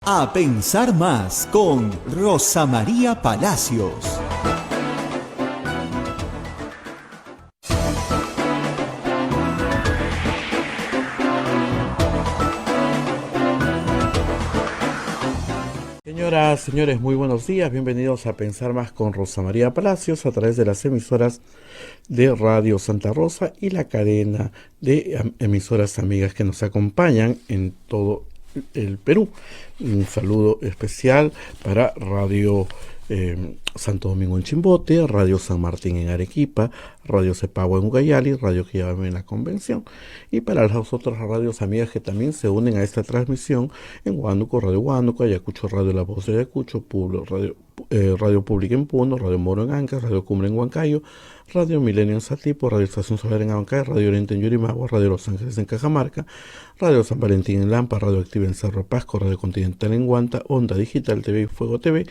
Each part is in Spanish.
A pensar más con Rosa María Palacios. Señoras, señores, muy buenos días. Bienvenidos a Pensar Más con Rosa María Palacios a través de las emisoras de Radio Santa Rosa y la cadena de emisoras amigas que nos acompañan en todo el Perú. Un saludo especial para Radio Santo Domingo en Chimbote, Radio San Martín en Arequipa, Radio Cepagua en Ucayali, Radio Quillabamba en la Convención, y para las otras radios amigas que también se unen a esta transmisión en Huánuco, Radio Huánuco, Ayacucho, Radio La Voz de Ayacucho, Pueblo, Radio Pública en Puno, Radio Moro en Ancash, Radio Cumbre en Huancayo, Radio Milenio en Satipo, Radio Estación Solar en Abancay, Radio Oriente en Yurimagua, Radio Los Ángeles en Cajamarca, Radio San Valentín en Lampa, Radio Activa en Cerro Pasco, Radio Continental en Huanta, Onda Digital TV y Fuego TV.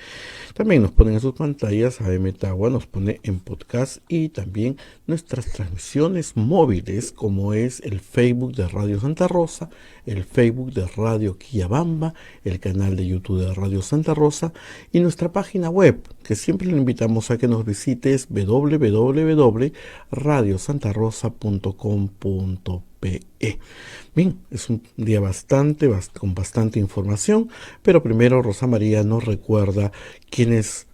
También nos ponen en sus pantallas, AM Tagua nos pone en podcast y también nuestras transmisiones móviles, como es el Facebook de Radio Santa Rosa, el Facebook de Radio Quillabamba, el canal de YouTube de Radio Santa Rosa y nuestra página web, que siempre le invitamos a que nos visites, www.radiosantarosa.com.pe. Bien, es un día con bastante información, pero primero Rosa María nos recuerda quienes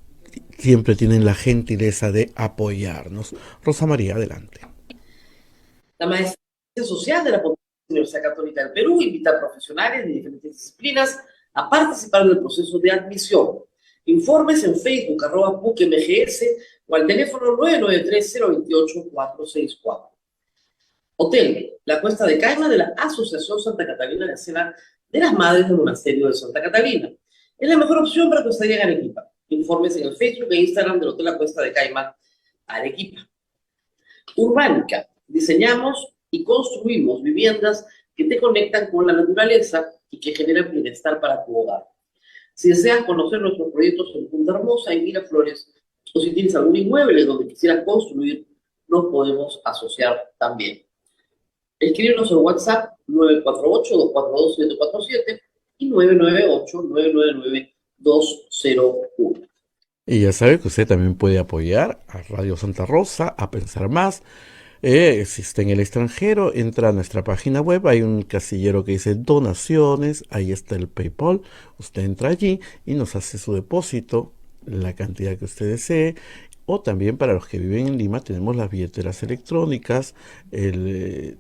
siempre tienen la gentileza de apoyarnos. Rosa María, adelante. La Maestría Social de la Pontificia Universidad Católica del Perú invita a profesionales de diferentes disciplinas a participar del proceso de admisión. Informes en Facebook, @PUCMGS o al teléfono 993-028-464. Hotel, la Cuesta de Caima de la Asociación Santa Catalina de Cena de las Madres del Monasterio de Santa Catalina. Es la mejor opción para tu estadía en Arequipa. Informes en el Facebook e Instagram del Hotel La Cuesta de Caima, Arequipa. Urbánica, diseñamos y construimos viviendas que te conectan con la naturaleza y que generan bienestar para tu hogar. Si deseas conocer nuestros proyectos en Punta Hermosa, en Miraflores, o si tienes algún inmueble donde quisieras construir, nos podemos asociar también. Escríbenos en WhatsApp 948-242-747 y 998-999-201. Y ya sabe que usted también puede apoyar a Radio Santa Rosa, a Pensar Más. Si está en el extranjero, entra a nuestra página web, hay un casillero que dice donaciones, ahí está el PayPal, usted entra allí y nos hace su depósito, la cantidad que usted desee. O también para los que viven en Lima tenemos las billeteras electrónicas,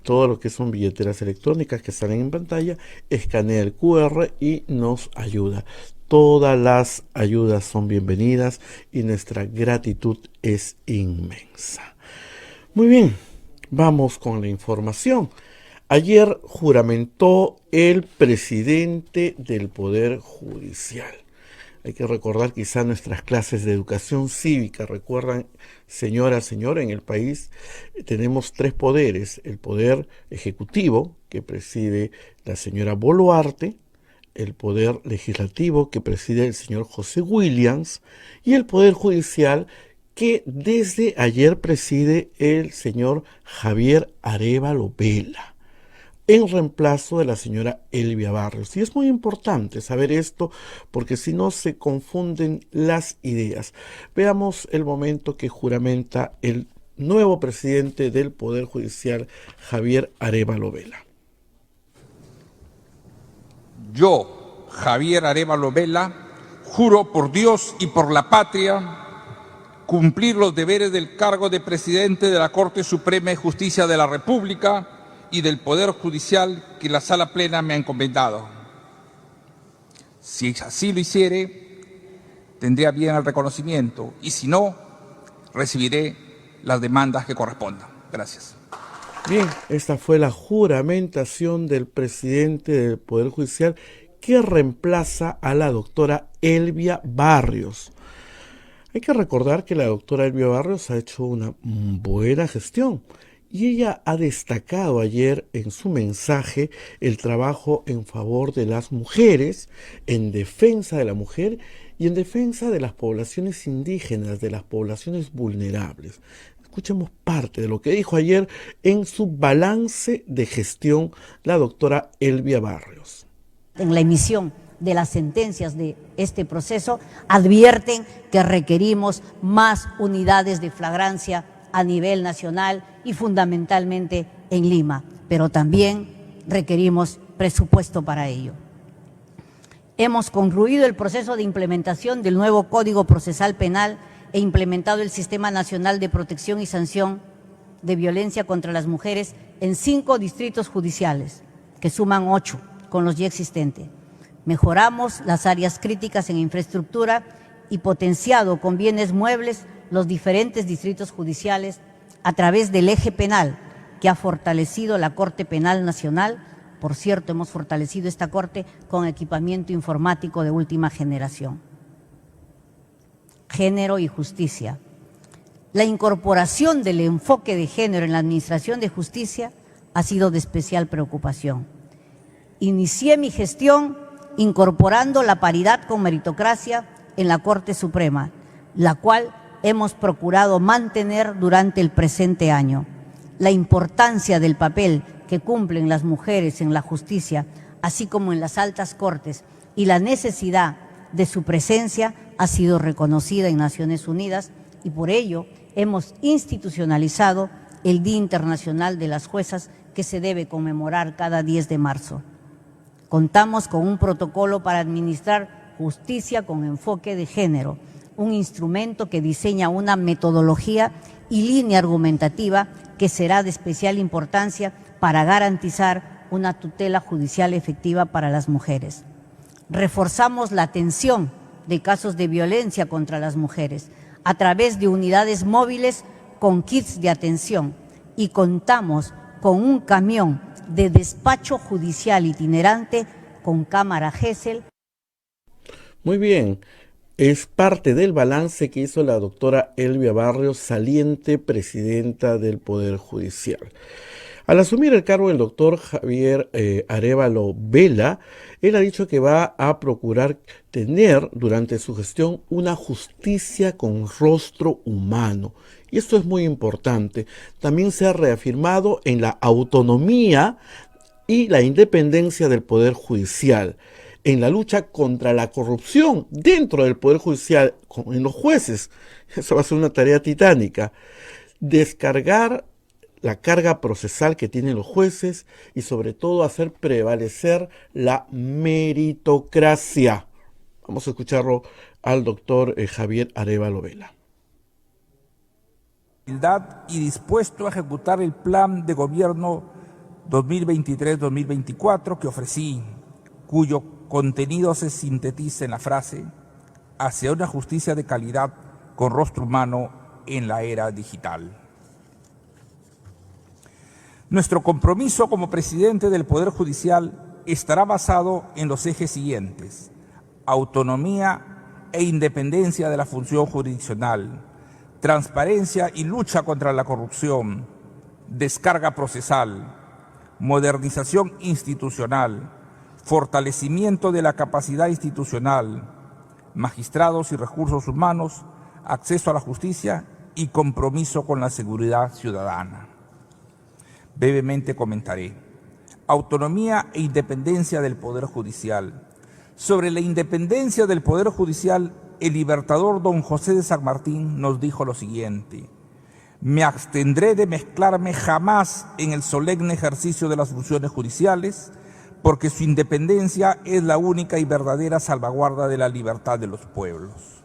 todo lo que son billeteras electrónicas que salen en pantalla, escanea el QR y nos ayuda. Todas las ayudas son bienvenidas y nuestra gratitud es inmensa. Muy bien, vamos con la información. Ayer juramentó el presidente del Poder Judicial. Hay que recordar quizá nuestras clases de educación cívica. Recuerdan, señora, en el país tenemos tres poderes. El poder ejecutivo, que preside la señora Boluarte, el poder legislativo, que preside el señor José Williams, y el poder judicial, que desde ayer preside el señor Javier Arévalo Vela, en reemplazo de la señora Elvia Barrios. Y es muy importante saber esto porque si no se confunden las ideas. Veamos el momento que juramenta el nuevo presidente del Poder Judicial, Javier Arévalo Vela. Yo, Javier Arévalo Vela, juro por Dios y por la patria cumplir los deberes del cargo de presidente de la Corte Suprema de Justicia de la República y del Poder Judicial que la Sala Plena me ha encomendado. Si así lo hiciere, tendría bien el reconocimiento y si no, recibiré las demandas que correspondan. Gracias. Bien, esta fue la juramentación del presidente del Poder Judicial que reemplaza a la doctora Elvia Barrios. Hay que recordar que la doctora Elvia Barrios ha hecho una buena gestión. Y ella ha destacado ayer en su mensaje el trabajo en favor de las mujeres, en defensa de la mujer y en defensa de las poblaciones indígenas, de las poblaciones vulnerables. Escuchemos parte de lo que dijo ayer en su balance de gestión la doctora Elvia Barrios. En la emisión de las sentencias de este proceso, advierten que requerimos más unidades de flagrancia a nivel nacional y fundamentalmente en Lima, pero también requerimos presupuesto para ello. Hemos concluido el proceso de implementación del nuevo Código Procesal Penal e implementado el Sistema Nacional de Protección y Sanción de Violencia contra las Mujeres en 5 distritos judiciales, que suman 8 con los ya existentes. Mejoramos las áreas críticas en infraestructura y potenciado con bienes muebles los diferentes distritos judiciales a través del eje penal que ha fortalecido la Corte Penal Nacional. Por cierto, hemos fortalecido esta Corte con equipamiento informático de última generación. Género y justicia. La incorporación del enfoque de género en la Administración de Justicia ha sido de especial preocupación. Inicié mi gestión incorporando la paridad con meritocracia en la Corte Suprema, la cual hemos procurado mantener durante el presente año. La importancia del papel que cumplen las mujeres en la justicia, así como en las altas cortes, y la necesidad de su presencia ha sido reconocida en Naciones Unidas y por ello hemos institucionalizado el Día Internacional de las Juezas que se debe conmemorar cada 10 de marzo. Contamos con un protocolo para administrar justicia con enfoque de género, un instrumento que diseña una metodología y línea argumentativa que será de especial importancia para garantizar una tutela judicial efectiva para las mujeres. Reforzamos la atención de casos de violencia contra las mujeres a través de unidades móviles con kits de atención y contamos con un camión de despacho judicial itinerante con cámara Gesell. Muy bien. Es parte del balance que hizo la doctora Elvia Barrios, saliente presidenta del Poder Judicial. Al asumir el cargo del doctor Javier Arévalo Vela, él ha dicho que va a procurar tener durante su gestión una justicia con rostro humano. Y esto es muy importante. También se ha reafirmado en la autonomía y la independencia del Poder Judicial, en la lucha contra la corrupción dentro del Poder Judicial, en los jueces. Eso va a ser una tarea titánica. Descargar la carga procesal que tienen los jueces y sobre todo hacer prevalecer la meritocracia. Vamos a escucharlo al doctor Javier Arévalo Vela. Y dispuesto a ejecutar el plan de gobierno 2023-2024 que ofrecí, cuyo contenido se sintetiza en la frase hacia una justicia de calidad con rostro humano en la era digital. Nuestro compromiso como presidente del Poder Judicial estará basado en los ejes siguientes: autonomía e independencia de la función jurisdiccional, transparencia y lucha contra la corrupción, descarga procesal, modernización institucional, fortalecimiento de la capacidad institucional, magistrados y recursos humanos, acceso a la justicia y compromiso con la seguridad ciudadana. Brevemente comentaré. Autonomía e independencia del Poder Judicial. Sobre la independencia del Poder Judicial, el libertador don José de San Martín nos dijo lo siguiente: me abstendré de mezclarme jamás en el solemne ejercicio de las funciones judiciales, porque su independencia es la única y verdadera salvaguarda de la libertad de los pueblos.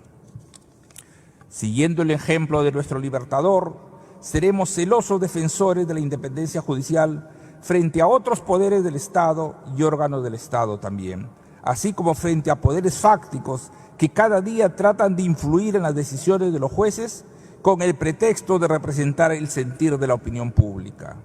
Siguiendo el ejemplo de nuestro libertador, seremos celosos defensores de la independencia judicial frente a otros poderes del Estado y órganos del Estado también, así como frente a poderes fácticos que cada día tratan de influir en las decisiones de los jueces con el pretexto de representar el sentir de la opinión pública.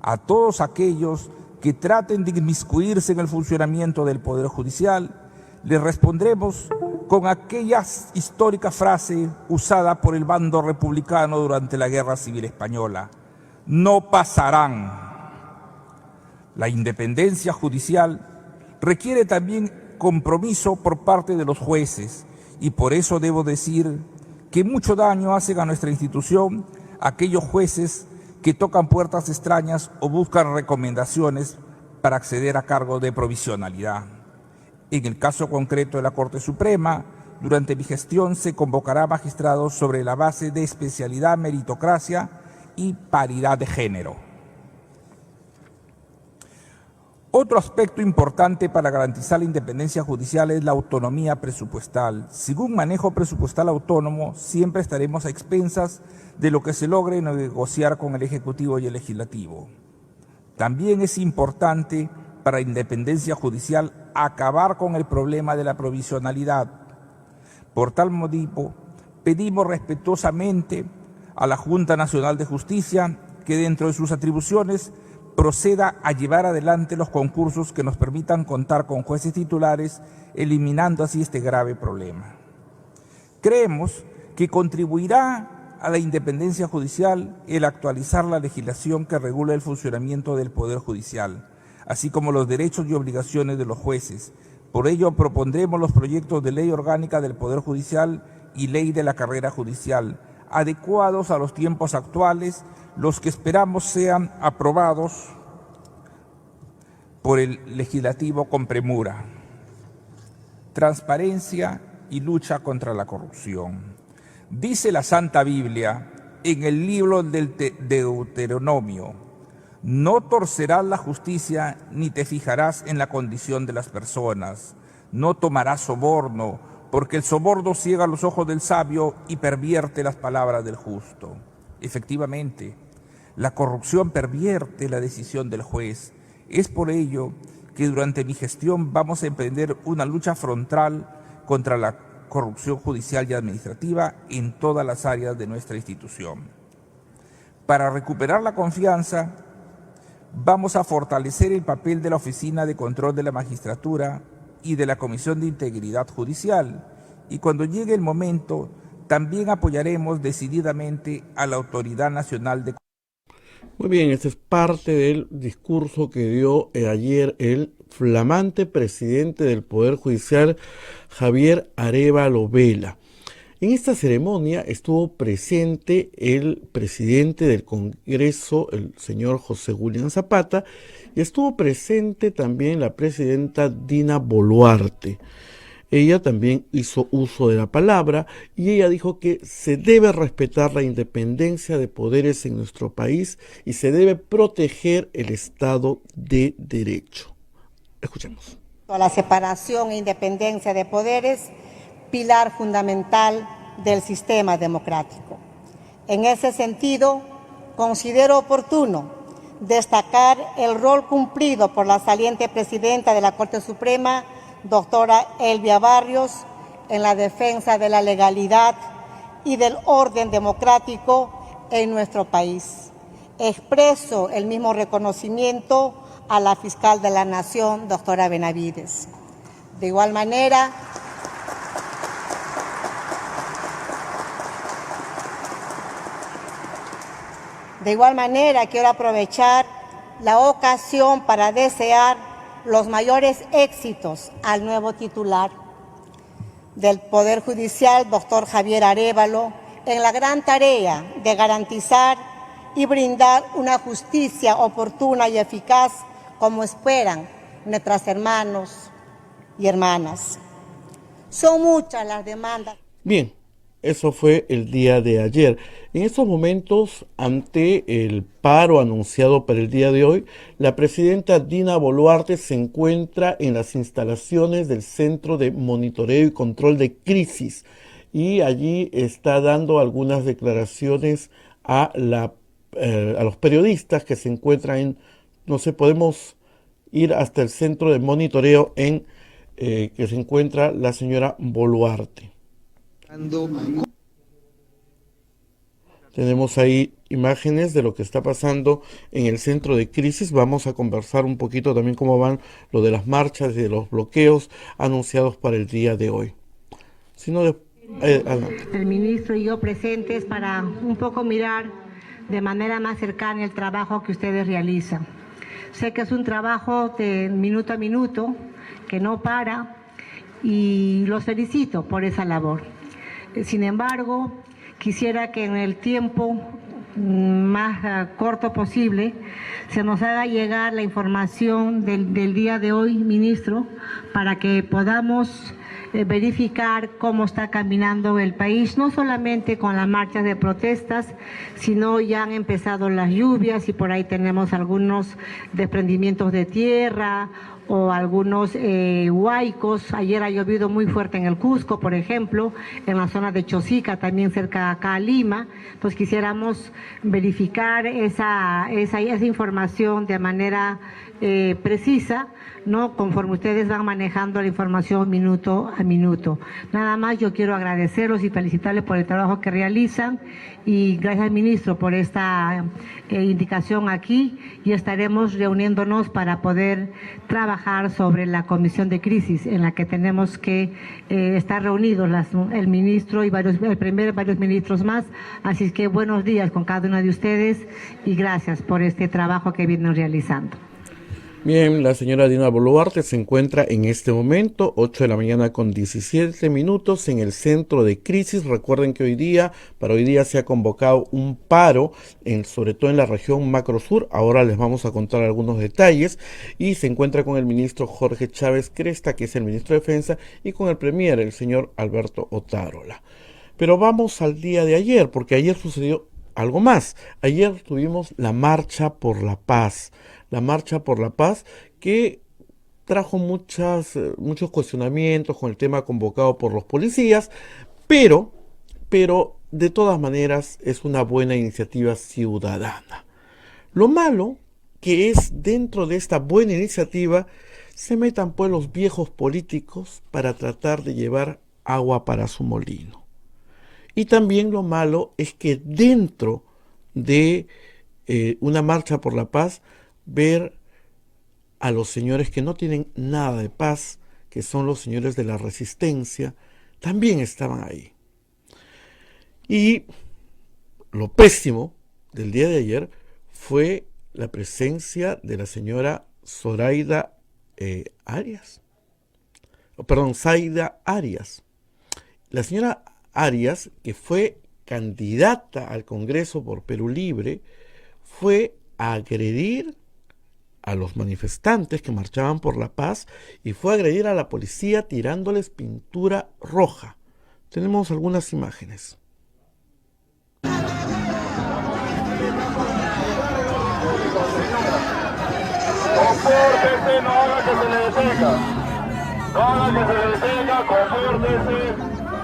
A todos aquellos que traten de inmiscuirse en el funcionamiento del Poder Judicial, les respondremos con aquella histórica frase usada por el bando republicano durante la Guerra Civil Española: no pasarán. La independencia judicial requiere también compromiso por parte de los jueces y por eso debo decir que mucho daño hacen a nuestra institución aquellos jueces que tocan puertas extrañas o buscan recomendaciones para acceder a cargos de provisionalidad. En el caso concreto de la Corte Suprema, durante mi gestión se convocará magistrados sobre la base de especialidad, meritocracia y paridad de género. Otro aspecto importante para garantizar la independencia judicial es la autonomía presupuestal. Sin un manejo presupuestal autónomo, siempre estaremos a expensas de lo que se logre negociar con el Ejecutivo y el Legislativo. También es importante para la independencia judicial acabar con el problema de la provisionalidad. Por tal motivo, pedimos respetuosamente a la Junta Nacional de Justicia que dentro de sus atribuciones proceda a llevar adelante los concursos que nos permitan contar con jueces titulares, eliminando así este grave problema. Creemos que contribuirá a la independencia judicial el actualizar la legislación que regula el funcionamiento del Poder Judicial, así como los derechos y obligaciones de los jueces. Por ello, propondremos los proyectos de ley orgánica del Poder Judicial y ley de la carrera judicial, adecuados a los tiempos actuales, los que esperamos sean aprobados por el Legislativo con premura. Transparencia y lucha contra la corrupción. Dice la Santa Biblia en el libro del Deuteronomio: no torcerás la justicia ni te fijarás en la condición de las personas. No tomarás soborno, porque el soborno ciega los ojos del sabio y pervierte las palabras del justo. Efectivamente, la corrupción pervierte la decisión del juez. Es por ello que durante mi gestión vamos a emprender una lucha frontal contra la corrupción judicial y administrativa en todas las áreas de nuestra institución. Para recuperar la confianza, vamos a fortalecer el papel de la Oficina de Control de la Magistratura y de la Comisión de Integridad Judicial, y cuando llegue el momento, también apoyaremos decididamente a la Autoridad Nacional de... Muy bien, este es parte del discurso que dio ayer el flamante presidente del Poder Judicial, Javier Arévalo Vela. En esta ceremonia estuvo presente el presidente del Congreso, el señor José William Zapata, y estuvo presente también la presidenta Dina Boluarte. Ella también hizo uso de la palabra y ella dijo que se debe respetar la independencia de poderes en nuestro país y se debe proteger el Estado de Derecho. Escuchemos. La separación e independencia de poderes, pilar fundamental del sistema democrático. En ese sentido, considero oportuno destacar el rol cumplido por la saliente presidenta de la Corte Suprema, doctora Elvia Barrios, en la defensa de la legalidad y del orden democrático en nuestro país. Expreso el mismo reconocimiento a la fiscal de la Nación, doctora Benavides. De igual manera, quiero aprovechar la ocasión para desear los mayores éxitos al nuevo titular del Poder Judicial, doctor Javier Arévalo, en la gran tarea de garantizar y brindar una justicia oportuna y eficaz como esperan nuestras hermanos y hermanas. Son muchas las demandas. Bien. Eso fue el día de ayer. En estos momentos, ante el paro anunciado para el día de hoy, la presidenta Dina Boluarte se encuentra en las instalaciones del Centro de Monitoreo y Control de Crisis y allí está dando algunas declaraciones a los periodistas que se encuentran en, no sé, podemos ir hasta el Centro de Monitoreo en que se encuentra la señora Boluarte. Tenemos ahí imágenes de lo que está pasando en el centro de crisis. Vamos a conversar un poquito también cómo van lo de las marchas y de los bloqueos anunciados para el día de hoy. El ministro y yo presentes para un poco mirar de manera más cercana el trabajo que ustedes realizan. Sé que es un trabajo de minuto a minuto, que no para, y los felicito por esa labor. Sin embargo, quisiera que en el tiempo más corto posible, se nos haga llegar la información del día de hoy, ministro, para que podamos verificar cómo está caminando el país, no solamente con las marchas de protestas, sino ya han empezado las lluvias y por ahí tenemos algunos desprendimientos de tierra o algunos huaicos. Ayer ha llovido muy fuerte en el Cusco, por ejemplo, en la zona de Chosica, también cerca acá a Lima. Pues quisiéramos verificar esa información de manera precisa, ¿no? Conforme ustedes van manejando la información minuto a minuto. Nada más, yo quiero agradecerlos y felicitarles por el trabajo que realizan y gracias, ministro, por esta indicación aquí, y estaremos reuniéndonos para poder trabajar sobre la comisión de crisis en la que tenemos que estar reunidos el ministro y varios ministros más. Así que buenos días con cada uno de ustedes y gracias por este trabajo que vienen realizando. Bien, la señora Dina Boluarte se encuentra en este momento, 8 de la mañana con 17 minutos, en el centro de crisis. Recuerden que para hoy día se ha convocado un paro, sobre todo en la región Macro Sur. Ahora les vamos a contar algunos detalles. Y se encuentra con el ministro Jorge Chávez Cresta, que es el ministro de Defensa, y con el premier, el señor Alberto Otárola. Pero vamos al día de ayer, porque ayer sucedió algo más. Ayer tuvimos la Marcha por la Paz. La Marcha por la Paz, que trajo muchos cuestionamientos con el tema convocado por los policías, pero de todas maneras es una buena iniciativa ciudadana. Lo malo que es, dentro de esta buena iniciativa se metan pues los viejos políticos para tratar de llevar agua para su molino. Y también lo malo es que dentro de una Marcha por la Paz, ver a los señores que no tienen nada de paz, que son los señores de la resistencia, también estaban ahí. Y lo pésimo del día de ayer fue la presencia de la señora Zaida Arias. La señora Arias, que fue candidata al Congreso por Perú Libre, fue a agredir a los manifestantes que marchaban por la paz y fue a agredir a la policía tirándoles pintura roja. Tenemos algunas imágenes. Compórtese, no haga que se le detenga. No haga que se le detenga, compórtese,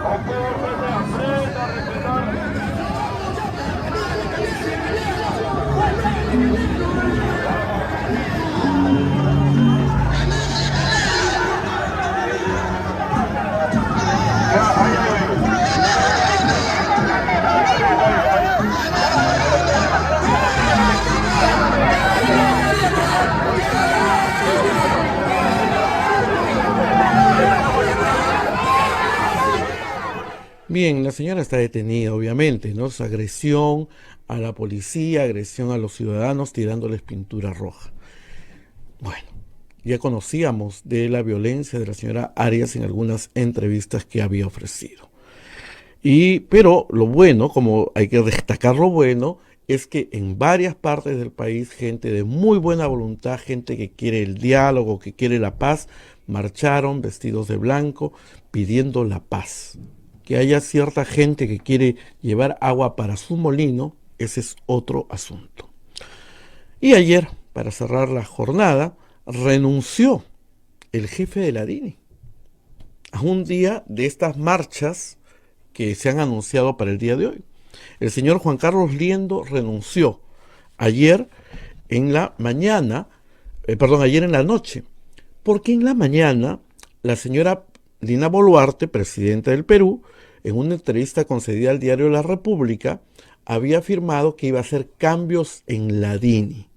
aprenda a respetar. Bien, la señora está detenida, obviamente, ¿no? Es agresión a la policía, agresión a los ciudadanos tirándoles pintura roja. Bueno, ya conocíamos de la violencia de la señora Arias en algunas entrevistas que había ofrecido. Pero lo bueno, como hay que destacar lo bueno, es que en varias partes del país, gente de muy buena voluntad, gente que quiere el diálogo, que quiere la paz, marcharon vestidos de blanco pidiendo la paz. Que haya cierta gente que quiere llevar agua para su molino, ese es otro asunto. Y ayer, para cerrar la jornada, renunció el jefe de la DINI a un día de estas marchas que se han anunciado para el día de hoy. El señor Juan Carlos Liendo renunció ayer en la noche, porque en la mañana la señora Dina Boluarte, presidenta del Perú, en una entrevista concedida al diario La República, había afirmado que iba a hacer cambios en la DINI,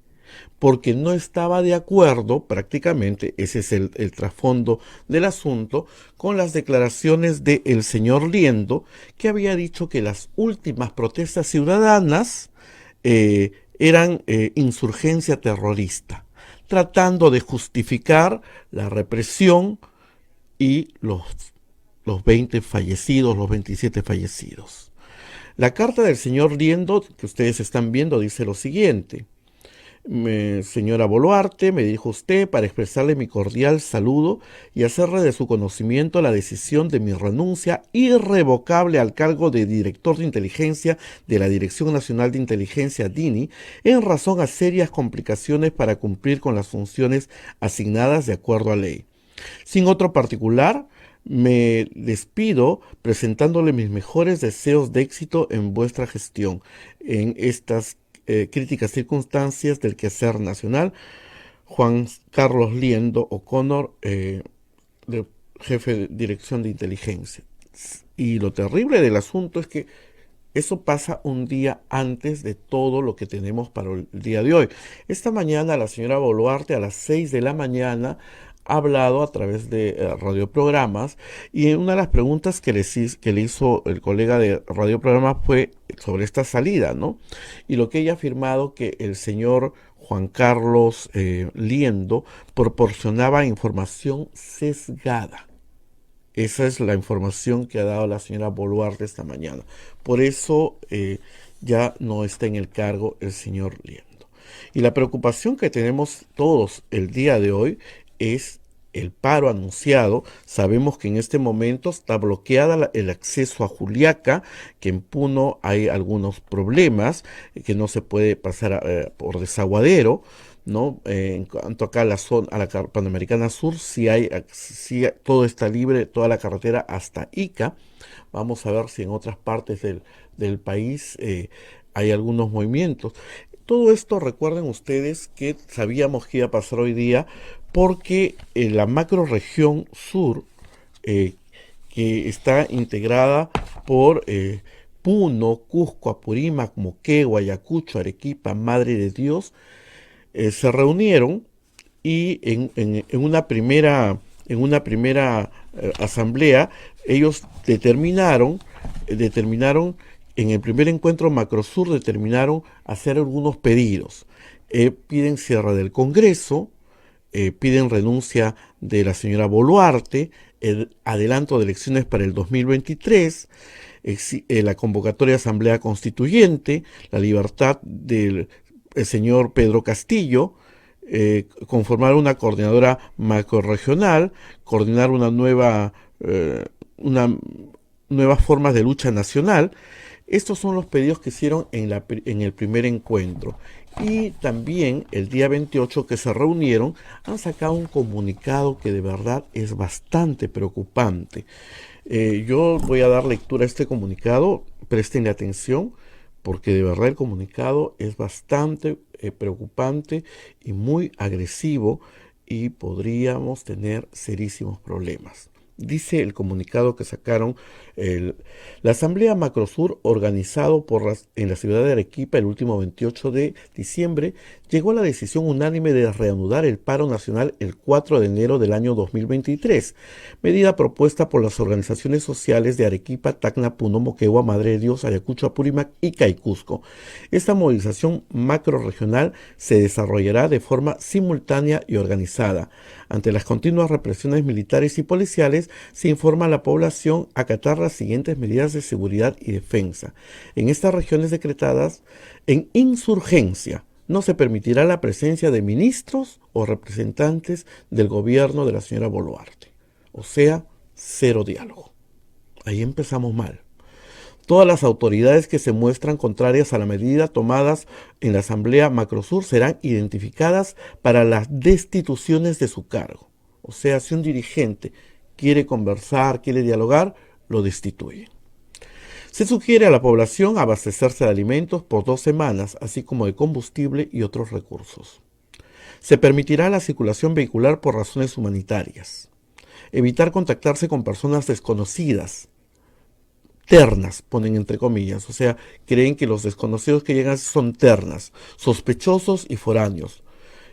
porque no estaba de acuerdo, prácticamente, ese es el trasfondo del asunto, con las declaraciones del señor Liendo, que había dicho que las últimas protestas ciudadanas eran insurgencia terrorista, tratando de justificar la represión y los 20 fallecidos, los 27 fallecidos. La carta del señor Liendo que ustedes están viendo dice lo siguiente. Señora Boluarte, me dijo usted para expresarle mi cordial saludo y hacerle de su conocimiento la decisión de mi renuncia irrevocable al cargo de director de inteligencia de la Dirección Nacional de Inteligencia DINI en razón a serias complicaciones para cumplir con las funciones asignadas de acuerdo a ley. Sin otro particular, me despido presentándole mis mejores deseos de éxito en vuestra gestión en estas críticas circunstancias del quehacer nacional. Juan Carlos Liendo O'Connor, jefe de Dirección de Inteligencia. Y lo terrible del asunto es que eso pasa un día antes de todo lo que tenemos para el día de hoy. Esta mañana la señora Boluarte a las 6 de la mañana ha hablado a través de radioprogramas, y una de las preguntas que le hizo el colega de radioprogramas fue sobre esta salida, ¿no? Y lo que ella ha afirmado que el señor Juan Carlos Liendo proporcionaba información sesgada. Esa es la información que ha dado la señora Boluarte esta mañana. Por eso ya no está en el cargo el señor Liendo. Y la preocupación que tenemos todos el día de hoy es el paro anunciado. Sabemos que en este momento está bloqueada el acceso a Juliaca, que en Puno hay algunos problemas, que no se puede pasar por Desaguadero, ¿no? En cuanto acá a la zona, a la Panamericana Sur, sí todo está libre, toda la carretera hasta Ica. Vamos a ver si en otras partes del país hay algunos movimientos. Todo esto, recuerden ustedes que sabíamos que iba a pasar hoy día, porque la macrorregión sur, que está integrada por Puno, Cusco, Apurímac, Moquegua, Ayacucho, Arequipa, Madre de Dios, se reunieron y en una primera asamblea ellos determinaron en el primer encuentro Macrosur, determinaron hacer algunos pedidos. Piden cierre del Congreso, piden renuncia de la señora Boluarte, el adelanto de elecciones para el 2023, la convocatoria de Asamblea Constituyente, la libertad del señor Pedro Castillo, conformar una coordinadora macrorregional, coordinar nuevas formas de lucha nacional. Estos son los pedidos que hicieron en el primer encuentro. Y también el día 28 que se reunieron, han sacado un comunicado que de verdad es bastante preocupante. Yo voy a dar lectura a este comunicado, prestenle atención, porque de verdad el comunicado es bastante preocupante y muy agresivo, y podríamos tener serísimos problemas. Dice el comunicado que sacaron la Asamblea Macrosur, organizado en la ciudad de Arequipa el último 28 de diciembre, llegó a la decisión unánime de reanudar el paro nacional el 4 de enero del año 2023, medida propuesta por las organizaciones sociales de Arequipa, Tacna, Puno, Moquegua, Madre de Dios, Ayacucho, Apurímac, Ica y Cusco. Esta movilización macrorregional se desarrollará de forma simultánea y organizada. Ante las continuas represiones militares y policiales, se informa a la población acatar las siguientes medidas de seguridad y defensa. En estas regiones decretadas en insurgencia, no se permitirá la presencia de ministros o representantes del gobierno de la señora Boluarte. O sea, cero diálogo. Ahí empezamos mal. Todas las autoridades que se muestran contrarias a la medida tomadas en la Asamblea Macrosur serán identificadas para las destituciones de su cargo. O sea, si un dirigente quiere conversar, quiere dialogar, lo destituyen. Se sugiere a la población abastecerse de alimentos por 2 semanas, así como de combustible y otros recursos. Se permitirá la circulación vehicular por razones humanitarias. Evitar contactarse con personas desconocidas. Ternas, ponen entre comillas, o sea, creen que los desconocidos que llegan son ternas, sospechosos y foráneos.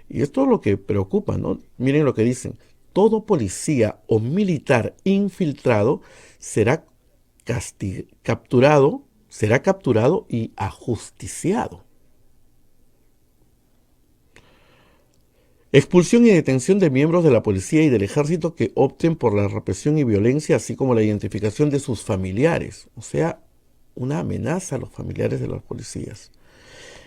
Y esto es lo que preocupa, ¿no? Miren lo que dicen. Todo policía o militar infiltrado será capturado y ajusticiado. Expulsión y detención de miembros de la policía y del ejército que opten por la represión y violencia, así como la identificación de sus familiares. O sea, una amenaza a los familiares de los policías.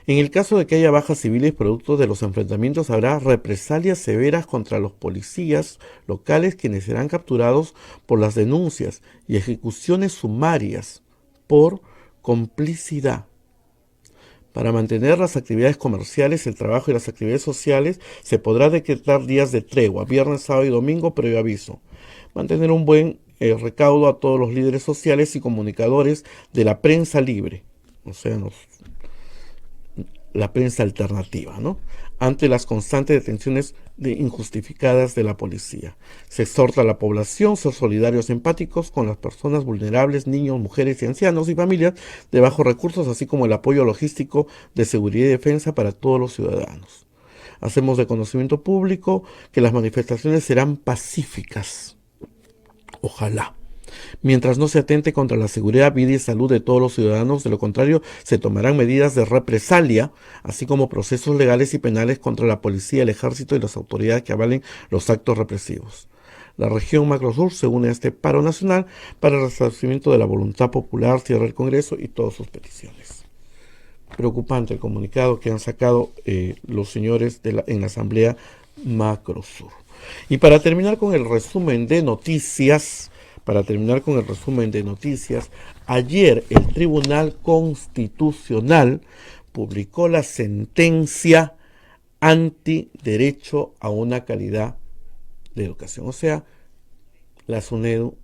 En el caso de que haya bajas civiles producto de los enfrentamientos, habrá represalias severas contra los policías locales, quienes serán capturados por las denuncias, y ejecuciones sumarias por complicidad. Para mantener las actividades comerciales, el trabajo y las actividades sociales, se podrá decretar días de tregua, viernes, sábado y domingo, previo aviso. Mantener un buen recaudo a todos los líderes sociales y comunicadores de la prensa libre, o sea, la prensa alternativa, ¿no?, ante las constantes detenciones injustificadas de la policía. Se exhorta a la población a ser solidarios y empáticos con las personas vulnerables, niños, mujeres y ancianos y familias de bajos recursos, así como el apoyo logístico de seguridad y defensa para todos los ciudadanos. Hacemos de conocimiento público que las manifestaciones serán pacíficas. Ojalá. Mientras no se atente contra la seguridad, vida y salud de todos los ciudadanos. De lo contrario, se tomarán medidas de represalia, así como procesos legales y penales contra la policía, el ejército y las autoridades que avalen los actos represivos. La región Macrosur se une a este paro nacional para el restablecimiento de la voluntad popular, cierra el Congreso y todas sus peticiones. Preocupante el comunicado que han sacado los señores en la Asamblea Macrosur. Y para terminar con el resumen de noticias, ayer el Tribunal Constitucional publicó la sentencia antiderecho a una calidad de educación. O sea, la SUNEDU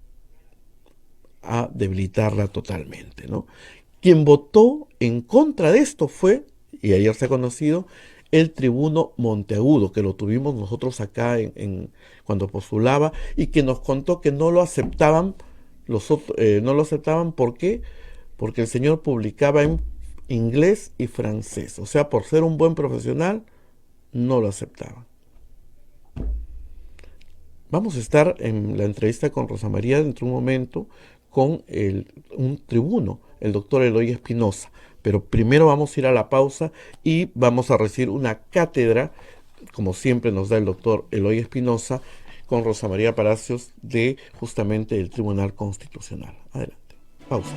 a debilitarla totalmente, ¿no? Quien votó en contra de esto fue, y ayer se ha conocido, el tribuno Monteagudo, que lo tuvimos nosotros acá cuando postulaba, y que nos contó que no lo aceptaban ¿por qué? Porque el señor publicaba en inglés y francés, o sea, por ser un buen profesional, no lo aceptaban. Vamos a estar en la entrevista con Rosa María dentro de un momento con un tribuno, el doctor Eloy Espinosa. Pero primero vamos a ir a la pausa y vamos a recibir una cátedra, como siempre nos da el doctor Eloy Espinosa, con Rosa María Palacios, de justamente el Tribunal Constitucional. Adelante. Pausa.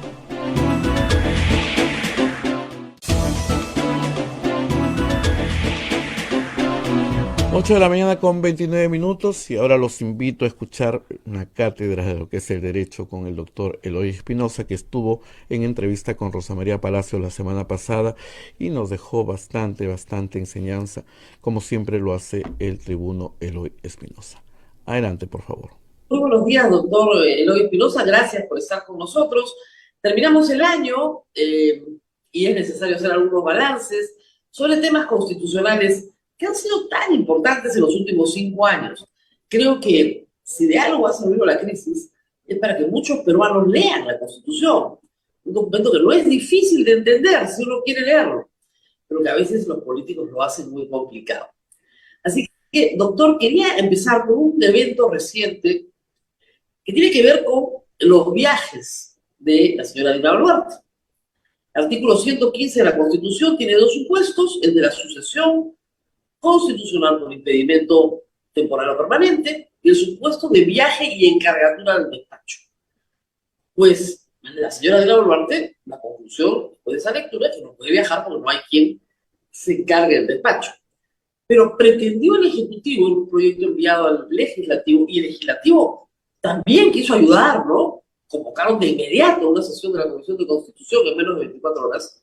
8 de la mañana con 29 minutos y ahora los invito a escuchar una cátedra de lo que es el derecho con el doctor Eloy Espinosa, que estuvo en entrevista con Rosa María Palacios la semana pasada y nos dejó bastante enseñanza, como siempre lo hace el tribuno Eloy Espinosa. Adelante, por favor. Muy buenos días, doctor Eloy Espinosa, gracias por estar con nosotros. Terminamos el año y es necesario hacer algunos balances sobre temas constitucionales que han sido tan importantes en los últimos 5 años. Creo que si de algo ha servido la crisis es para que muchos peruanos lean la Constitución, un documento que no es difícil de entender si uno quiere leerlo, pero que a veces los políticos lo hacen muy complicado. Así que, doctor, quería empezar con un evento reciente que tiene que ver con los viajes de la señora Dina Boluarte. El artículo 115 de la Constitución tiene 2 supuestos, el de la sucesión constitucional por impedimento temporal o permanente y el supuesto de viaje y encargatura del despacho. Pues la señora Dina Boluarte, la conclusión después de esa lectura es que no puede viajar porque no hay quien se encargue del despacho. Pero pretendió el Ejecutivo en un proyecto enviado al Legislativo, y el Legislativo también quiso ayudar, ¿no? Convocaron de inmediato una sesión de la Comisión de Constitución en menos de 24 horas,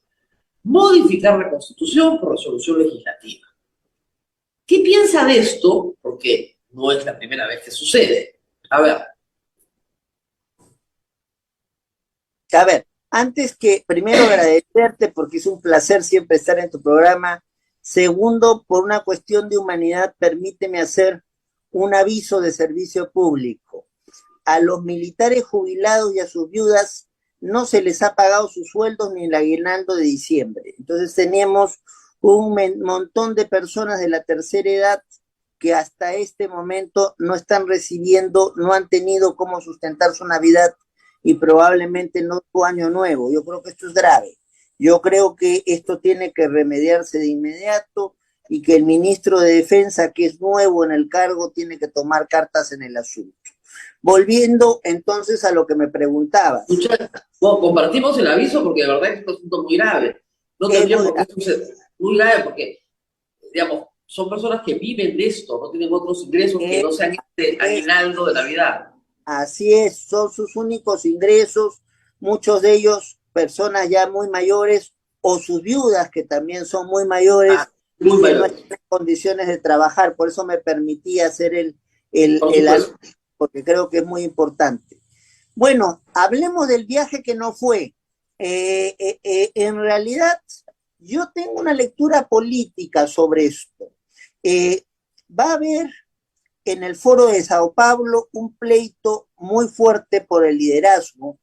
modificar la Constitución por resolución legislativa. ¿Qué piensa de esto? Porque no es la primera vez que sucede. A ver, antes que primero agradecerte porque es un placer siempre estar en tu programa. Segundo, por una cuestión de humanidad, permíteme hacer un aviso de servicio público. A los militares jubilados y a sus viudas no se les ha pagado sus sueldos ni el aguinaldo de diciembre. Entonces tenemos un montón de personas de la tercera edad que hasta este momento no están recibiendo, no han tenido cómo sustentar su Navidad y probablemente no su año nuevo. Yo creo que esto es grave. Yo creo que esto tiene que remediarse de inmediato y que el ministro de Defensa, que es nuevo en el cargo, tiene que tomar cartas en el asunto. Volviendo entonces a lo que me preguntabas. Bueno, compartimos el aviso porque de verdad es un asunto muy grave. No tendría por qué suceder. Muy grave porque, digamos, son personas que viven de esto, no tienen otros ingresos que no sean este aguinaldo de Navidad. Así es, son sus únicos ingresos, muchos de ellos personas ya muy mayores o sus viudas que también son muy mayores y que no tienen condiciones de trabajar. Por eso me permití hacer el porque creo que es muy importante. Bueno, hablemos del viaje que no fue. En realidad, yo tengo una lectura política sobre esto. Va a haber en el foro de Sao Paulo un pleito muy fuerte por el liderazgo.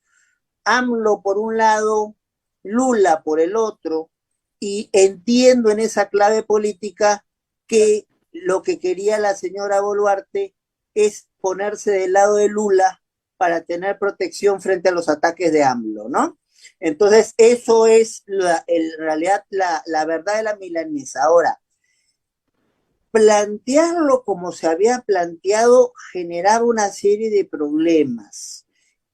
AMLO por un lado, Lula por el otro, y entiendo en esa clave política que lo que quería la señora Boluarte es ponerse del lado de Lula para tener protección frente a los ataques de AMLO, ¿no? Entonces, eso es en realidad la verdad de la milanesa. Ahora, plantearlo como se había planteado generaba una serie de problemas.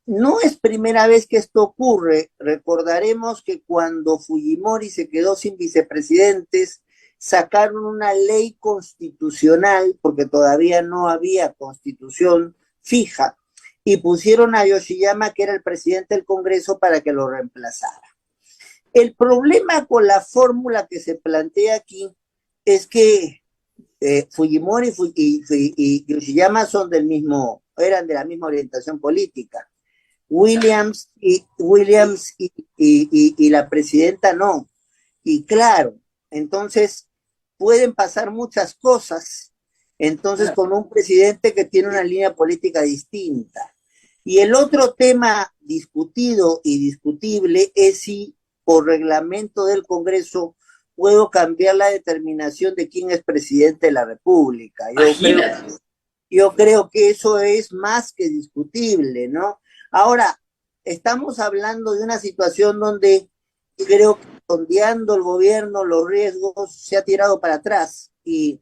No es primera vez que esto ocurre. Recordaremos que cuando Fujimori se quedó sin vicepresidentes, sacaron una ley constitucional, porque todavía no había constitución fija, y pusieron a Yoshiyama, que era el presidente del Congreso, para que lo reemplazara. El problema con la fórmula que se plantea aquí es que Fujimori y Yoshiyama eran de la misma orientación política. Williams y la presidenta no. Y claro, entonces pueden pasar muchas cosas, entonces con un presidente que tiene una línea política distinta. Y el otro tema discutido y discutible es si por reglamento del Congreso puedo cambiar la determinación de quién es presidente de la República. Yo creo que eso es más que discutible, ¿no? Ahora, estamos hablando de una situación donde creo que sondeando el gobierno, los riesgos se ha tirado para atrás y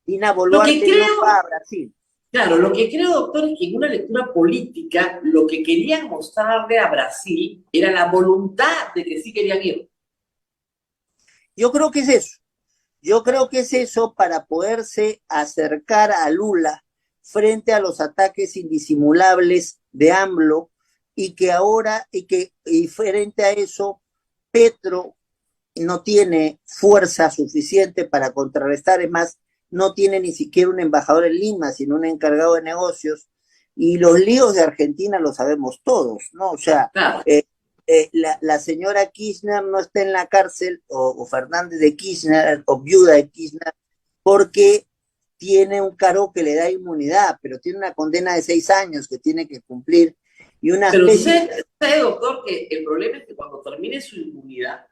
Dina Boluarte no va a Brasil. Claro, lo que creo, doctor, es que en una lectura política lo que querían mostrarle a Brasil era la voluntad de que sí querían ir. Yo creo que es eso. Yo creo que es eso para poderse acercar a Lula frente a los ataques indisimulables de AMLO y que ahora, y frente a eso, Petro no tiene fuerza suficiente para contrarrestar, es más, no tiene ni siquiera un embajador en Lima, sino un encargado de negocios, y los líos de Argentina los sabemos todos, ¿no? O sea, claro. La señora Kirchner no está en la cárcel, o Fernández de Kirchner, o viuda de Kirchner, porque tiene un cargo que le da inmunidad, pero tiene una condena de 6 años que tiene que cumplir. Y una pero usted sabe, doctor, que el problema es que cuando termine su inmunidad,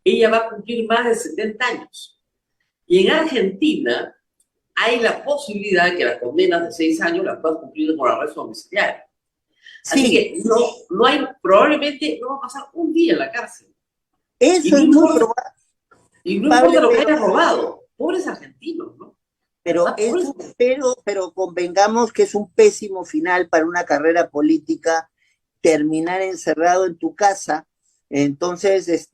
ella va a cumplir más de 70 años. Y en Argentina hay la posibilidad de que las condenas de 6 años las puedas cumplir por arresto domiciliario. Así sí. Que no hay, probablemente no va a pasar un día en la cárcel. Eso es muy probable. Y no importa lo que haya robado. Pobres argentinos, ¿no? Pero convengamos que es un pésimo final para una carrera política terminar encerrado en tu casa. Entonces,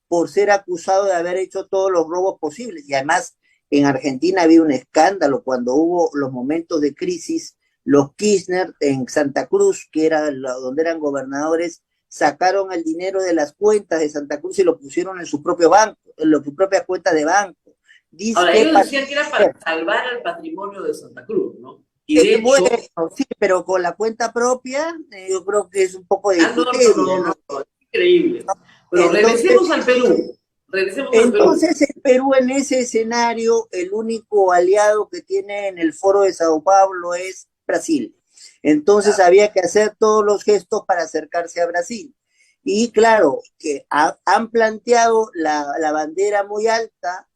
por ser acusado de haber hecho todos los robos posibles. Y además, en Argentina había un escándalo cuando hubo los momentos de crisis. Los Kirchner en Santa Cruz, que era donde eran gobernadores, sacaron el dinero de las cuentas de Santa Cruz y lo pusieron en su propio banco, en su propia cuenta de banco. Ahora, ellos decían que era para salvar al patrimonio de Santa Cruz, ¿no? Y de hecho, bueno, sí, pero con la cuenta propia, yo creo que es un poco de no, increíble. Pero regresemos al Perú. Entonces, el Perú en ese escenario, el único aliado que tiene en el foro de Sao Paulo es Brasil. Entonces había que hacer todos los gestos para acercarse a Brasil. Y claro, que han planteado la bandera muy alta,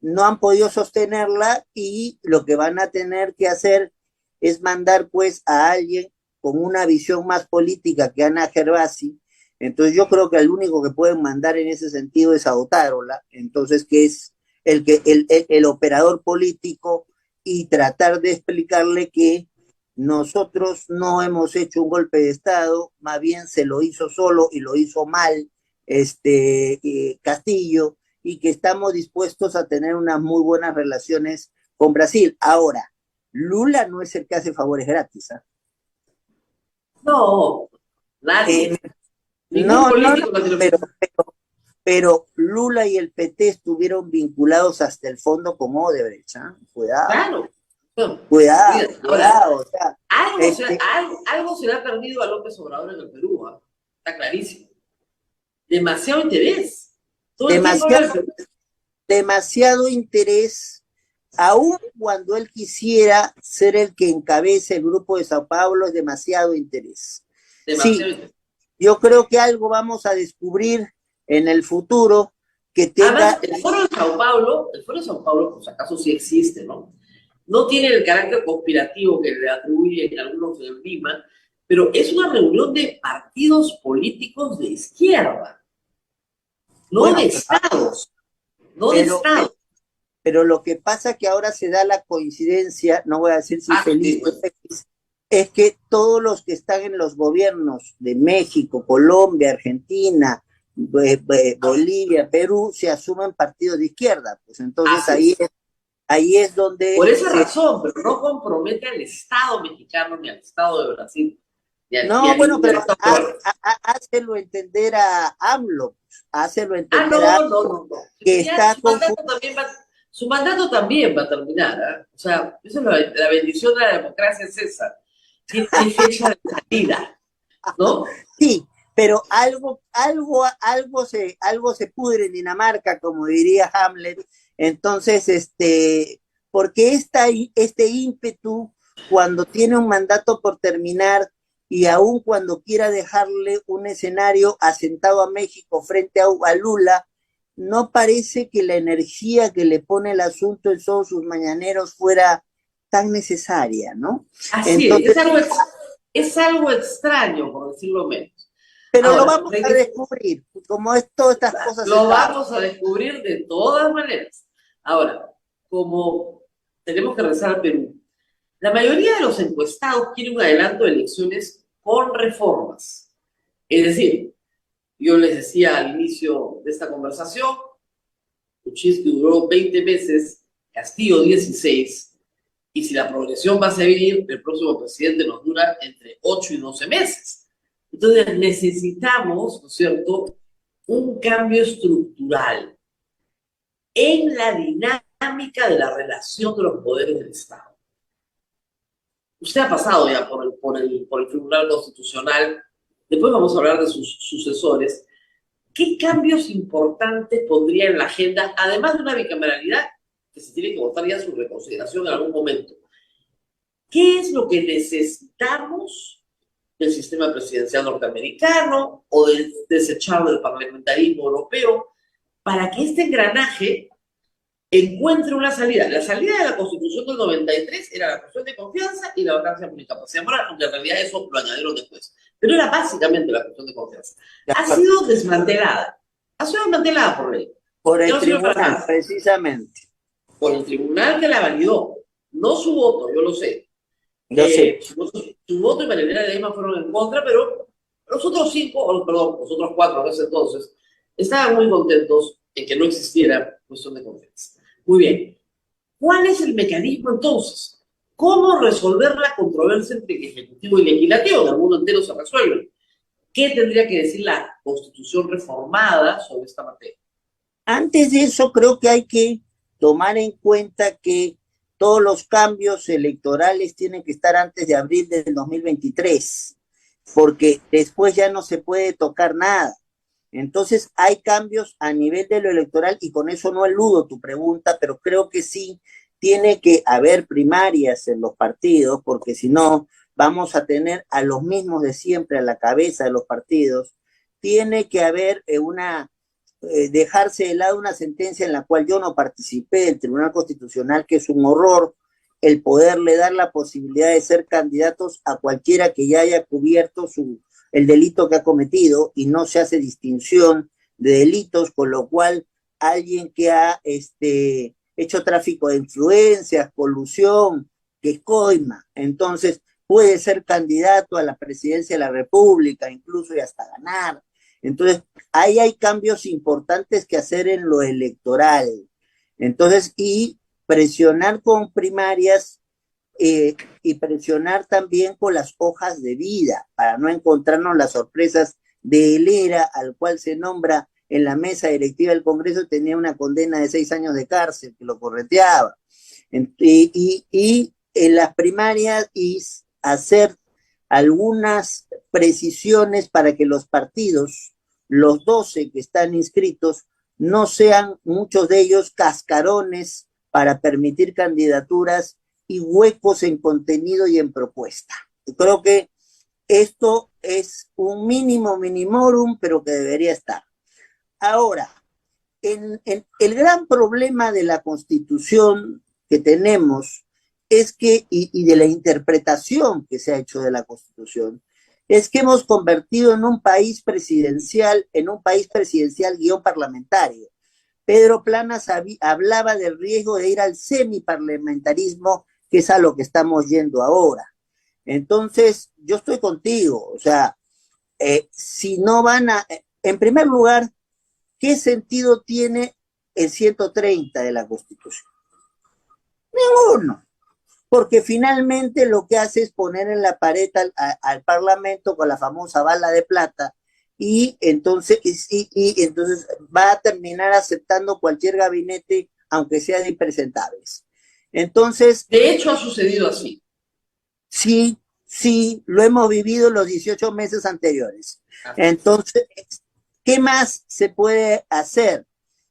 no han podido sostenerla y lo que van a tener que hacer es mandar pues a alguien con una visión más política que Ana Gervasi. Entonces yo creo que el único que pueden mandar en ese sentido es a Otárola, entonces que es el operador político y tratar de explicarle que nosotros no hemos hecho un golpe de Estado, más bien se lo hizo solo y lo hizo mal Castillo, y que estamos dispuestos a tener unas muy buenas relaciones con Brasil. Ahora, Lula no es el que hace favores gratis, ¿eh? No, nadie. Ningún No, político latinoamericano. pero Lula y el PT estuvieron vinculados hasta el fondo con Odebrecht, ¿eh? Cuidado. Claro. Cuidado, Mira, cuidado. O sea, algo se le ha perdido a López Obrador en el Perú, ¿eh? Está clarísimo. Demasiado interés. Todo el tiempo demasiado interés, aun cuando él quisiera ser el que encabece el grupo de Sao Paulo, es demasiado interés. demasiado Sí, interés. yo creo que algo vamos a descubrir en el futuro que tenga... Además, el Foro de Sao Paulo, pues acaso sí existe, ¿no? No tiene el carácter conspirativo que le atribuyen algunos en Lima, pero es una reunión de partidos políticos de izquierda, no Bueno, de estados, no de estados. Pero lo que pasa que ahora se da la coincidencia, no voy a decir si feliz o feliz, es que todos los que están en los gobiernos de México, Colombia, Argentina, Bolivia, Perú, se asumen partidos de izquierda. Pues entonces ahí es donde... Por esa razón, pero no compromete al Estado mexicano ni al Estado de Brasil. No, bueno, pero hácelo entender a AMLO, hácelo entender a AMLO, que está su mandato también va a terminar, ¿eh? O sea, eso es la bendición de la democracia, es esa. Tiene fecha de salida, ¿no? Sí, pero algo se pudre en Dinamarca, como diría Hamlet. Entonces, porque este ímpetu, cuando tiene un mandato por terminar, y aun cuando quiera dejarle un escenario asentado a México frente a Lula, no parece que la energía que le pone el asunto en todos sus mañaneros fuera tan necesaria, ¿no? Así entonces, es algo extraño, por decirlo menos. Pero ahora, lo vamos a descubrir, como es todas estas cosas. Lo vamos a descubrir de todas maneras. Ahora, como tenemos que regresar al Perú, la mayoría de los encuestados quieren un adelanto de elecciones con reformas. Es decir, yo les decía al inicio de esta conversación, Kuczynski duró 20 meses, Castillo 16, y si la progresión va a seguir, el próximo presidente nos dura entre 8 y 12 meses. Entonces necesitamos, ¿no es cierto?, un cambio estructural en la dinámica de la relación de los poderes del Estado. Usted ha pasado ya por el Tribunal Constitucional, después vamos a hablar de sus sucesores. ¿Qué cambios importantes pondría en la agenda, además de una bicameralidad que se tiene que votar ya su reconsideración en algún momento? ¿Qué es lo que necesitamos del sistema presidencial norteamericano o del desechable del parlamentarismo europeo para que este engranaje encuentre una salida? La salida de la Constitución del 93 era la cuestión de confianza y la vacancia por incapacidad moral, aunque en realidad eso lo añadieron después. Pero era básicamente la cuestión de confianza. Ha sido desmantelada. Ha sido desmantelada por ley. Por el tribunal, precisamente. Por el tribunal que la validó. No su voto, yo lo sé. Su voto y María Elena de Lima fueron en contra, pero los otros los otros 4 en ese entonces, estaban muy contentos en que no existiera cuestión de confianza. Muy bien. ¿Cuál es el mecanismo entonces? ¿Cómo resolver la controversia entre el Ejecutivo y el Legislativo? En el mundo entero se resuelve. ¿Qué tendría que decir la Constitución reformada sobre esta materia? Antes de eso, creo que hay que tomar en cuenta que todos los cambios electorales tienen que estar antes de abril del 2023, porque después ya no se puede tocar nada. Entonces hay cambios a nivel de lo electoral y con eso no eludo tu pregunta, pero creo que sí tiene que haber primarias en los partidos, porque si no vamos a tener a los mismos de siempre a la cabeza de los partidos. Tiene que haber dejarse de lado una sentencia en la cual yo no participé del Tribunal Constitucional, que es un horror, el poderle dar la posibilidad de ser candidatos a cualquiera que ya haya cubierto el delito que ha cometido y no se hace distinción de delitos, con lo cual alguien que ha hecho tráfico de influencias, colusión, que coima. Entonces, puede ser candidato a la presidencia de la República, incluso y hasta ganar. Entonces, ahí hay cambios importantes que hacer en lo electoral. Entonces, y presionar con primarias y presionar también con las hojas de vida, para no encontrarnos las sorpresas de Helera, al cual se nombra en la mesa directiva del Congreso, tenía una condena de 6 años de cárcel, que lo correteaba. Y en las primarias y hacer algunas precisiones para que los partidos, los 12 que están inscritos, no sean muchos de ellos cascarones para permitir candidaturas y huecos en contenido y en propuesta. Yo creo que esto es un mínimo minimorum, pero que debería estar. Ahora, el gran problema de la Constitución que tenemos es que, y de la interpretación que se ha hecho de la Constitución, es que hemos convertido en un país presidencial guión parlamentario. Pedro Planas hablaba del riesgo de ir al semiparlamentarismo, que es a lo que estamos yendo ahora. Entonces, yo estoy contigo, o sea, si no van a, en primer lugar, ¿qué sentido tiene el 130 de la Constitución? Ninguno, porque finalmente lo que hace es poner en la pared al Parlamento con la famosa bala de plata y entonces va a terminar aceptando cualquier gabinete, aunque sea de impresentables. Entonces, de hecho, ha sucedido así. Sí, lo hemos vivido los 18 meses anteriores. Entonces, ¿qué más se puede hacer?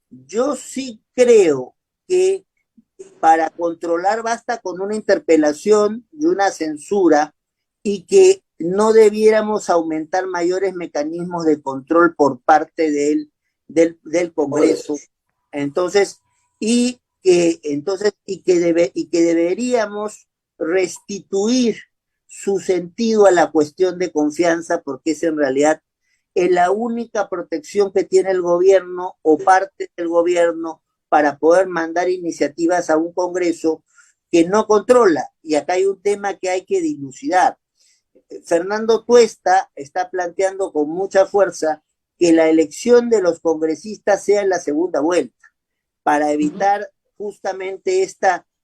Yo sí creo que para controlar basta con una interpelación y una censura y que no debiéramos aumentar mayores mecanismos de control por parte del Congreso. Entonces, y que deberíamos restituir su sentido a la cuestión de confianza, porque es en realidad la única protección que tiene el gobierno o parte del gobierno para poder mandar iniciativas a un Congreso que no controla. Y acá hay un tema que hay que dilucidar. Fernando Tuesta está planteando con mucha fuerza que la elección de los congresistas sea en la segunda vuelta, para evitar justamente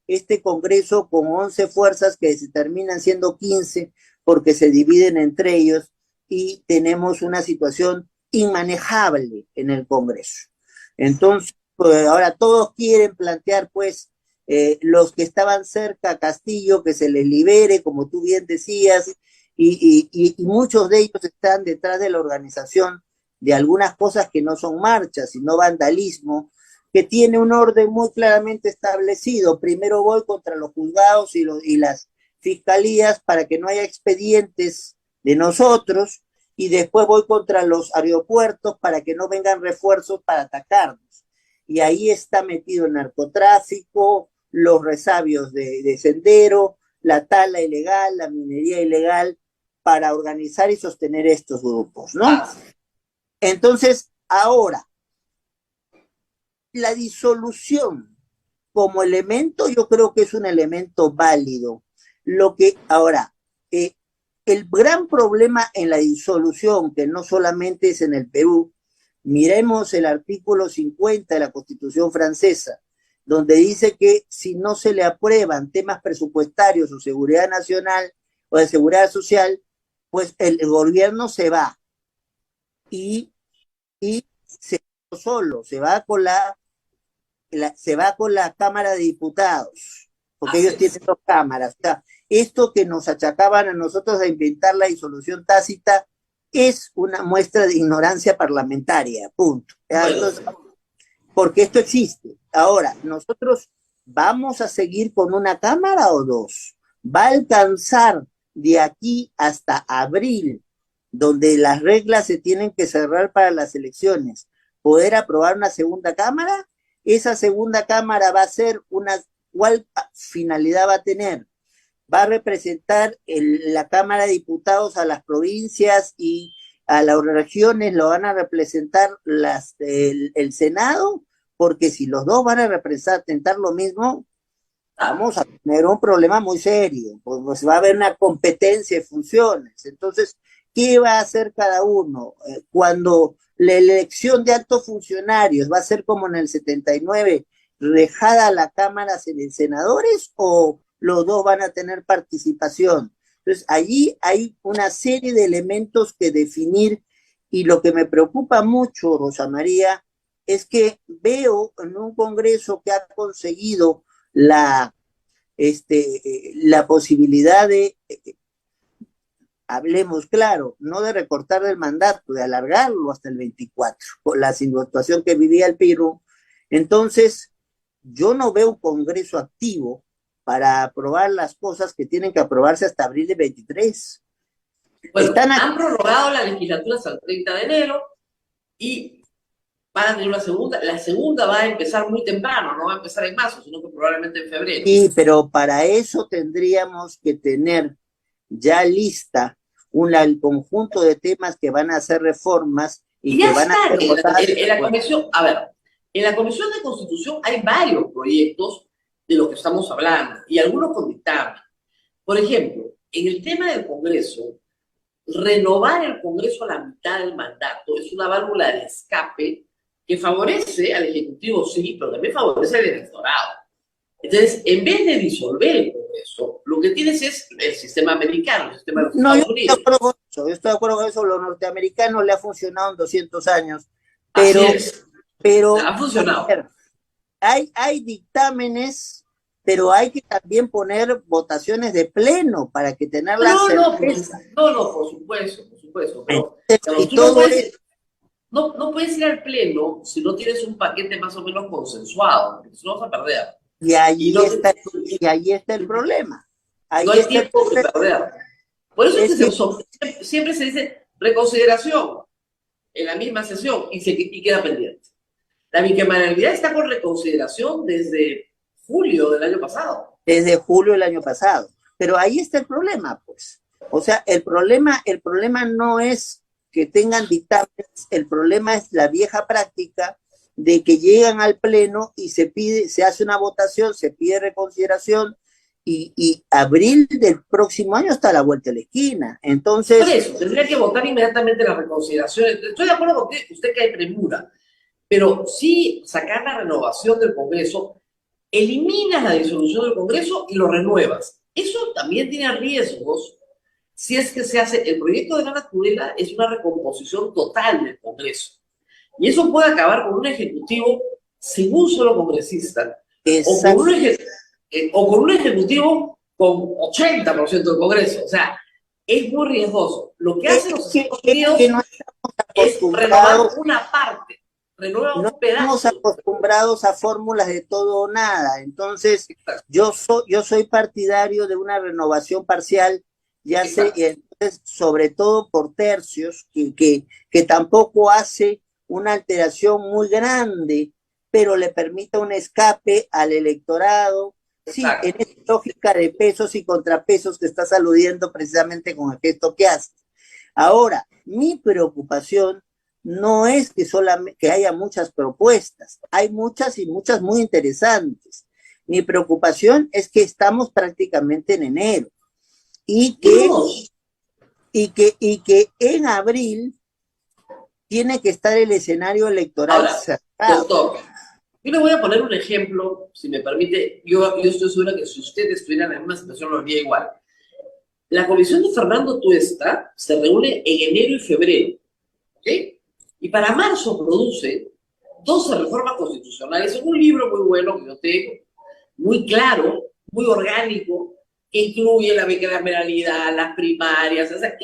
este Congreso con 11 fuerzas que se terminan siendo 15 porque se dividen entre ellos y tenemos una situación inmanejable en el Congreso. Entonces, pues, ahora todos quieren plantear, pues, los que estaban cerca a Castillo, que se les libere, como tú bien decías, y muchos de ellos están detrás de la organización de algunas cosas que no son marchas, sino vandalismo, que tiene un orden muy claramente establecido. Primero voy contra los juzgados y las fiscalías para que no haya expedientes de nosotros, y después voy contra los aeropuertos para que no vengan refuerzos para atacarnos. Y ahí está metido el narcotráfico, los resabios de Sendero, la tala ilegal, la minería ilegal, para organizar y sostener estos grupos, ¿no? Entonces, ahora, la disolución como elemento, yo creo que es un elemento válido. Ahora, el gran problema en la disolución, que no solamente es en el Perú, miremos el artículo 50 de la Constitución francesa, donde dice que si no se le aprueban temas presupuestarios o seguridad nacional o de seguridad social, pues el gobierno se va y se va solo, se va con la Cámara de Diputados, porque ellos tienen 2 cámaras. O sea, esto que nos achacaban a nosotros a inventar la disolución tácita es una muestra de ignorancia parlamentaria, punto. Entonces, porque esto existe. Ahora, nosotros vamos a seguir con una cámara o 2. Va a alcanzar de aquí hasta abril, donde las reglas se tienen que cerrar para las elecciones, poder aprobar una segunda cámara. Esa segunda cámara va a ser ¿cuál finalidad va a tener? Va a representar la Cámara de Diputados a las provincias y a las regiones, lo van a representar el Senado, porque si los dos van a representar lo mismo, vamos a tener un problema muy serio, pues va a haber una competencia de funciones. Entonces, ¿qué va a hacer cada uno? Cuando la elección de altos funcionarios va a ser como en el 79, rejada a la Cámara de Senadores, o los dos van a tener participación. Entonces, allí hay una serie de elementos que definir, y lo que me preocupa mucho, Rosa María, es que veo en un Congreso que ha conseguido la posibilidad de, hablemos claro, no de recortar el mandato, de alargarlo hasta el 24, con la situación que vivía el Perú. Entonces, yo no veo un Congreso activo para aprobar las cosas que tienen que aprobarse hasta abril de 23. Bueno, han prorrogado la legislatura hasta el 30 de enero y van a tener una segunda. La segunda va a empezar muy temprano, no va a empezar en marzo, sino que probablemente en febrero. Sí, pero para eso tendríamos que tener ya lista el conjunto de temas que van a hacer reformas y que van a ser votadas. En la comisión, a ver, en la Comisión de Constitución hay varios proyectos de los que estamos hablando y algunos con dictamen. Por ejemplo, en el tema del Congreso, renovar el Congreso a la mitad del mandato es una válvula de escape que favorece al Ejecutivo, sí, pero también favorece al electorado. Entonces, en vez de disolver el Congreso, lo que tienes es el sistema americano, el sistema de los Estados Unidos. Yo estoy de acuerdo con eso, los norteamericanos le ha funcionado en 200 años, pero ha funcionado. Hay dictámenes, pero hay que también poner votaciones de pleno para que tener la certeza. No, por supuesto. Pero no puedes ir al pleno si no tienes un paquete más o menos consensuado, porque si no vas a perder. Y ahí está el problema. No hay tiempo de perder. Por eso es que siempre se dice reconsideración en la misma sesión y queda pendiente. La bicameralidad está con reconsideración desde julio del año pasado. Desde julio del año pasado. Pero ahí está el problema, pues. O sea, el problema no es que tengan dictámenes, el problema es la vieja práctica de que llegan al pleno y se hace una votación, se pide reconsideración, y abril del próximo año está a la vuelta de la esquina. Entonces, por eso, tendría que votar inmediatamente la reconsideración. Estoy de acuerdo con usted que hay premura, pero sí sacar la renovación del Congreso, eliminas la disolución del Congreso y lo renuevas. Eso también tiene riesgos si es que se hace. El proyecto de Ana Tudela es una recomposición total del Congreso. Y eso puede acabar con un ejecutivo sin un solo congresista. O con un ejecutivo con 80% del Congreso. O sea, es muy riesgoso. Lo que hacen los Estados Unidos es renovar una parte, renovar un pedazo. No estamos acostumbrados a fórmulas de todo o nada. Entonces, yo soy partidario de una renovación parcial, ya sé, y entonces, sobre todo por tercios, que tampoco hace una alteración muy grande, pero le permita un escape al electorado. Sí, en esa lógica de pesos y contrapesos que estás aludiendo precisamente con el gesto que haces. Ahora, mi preocupación no es que solamente que haya muchas propuestas, hay muchas y muchas muy interesantes. Mi preocupación es que estamos prácticamente en enero y que en abril tiene que estar el escenario electoral cerrado. Doctor, yo le voy a poner un ejemplo, si me permite. Yo estoy segura que si usted estuviera en la misma situación lo haría igual. La comisión de Fernando Tuesta se reúne en enero y febrero, ¿ok? Y para marzo produce 12 reformas constitucionales en un libro muy bueno que yo tengo, muy claro, muy orgánico, que incluye la bicameralidad, las primarias, o sea,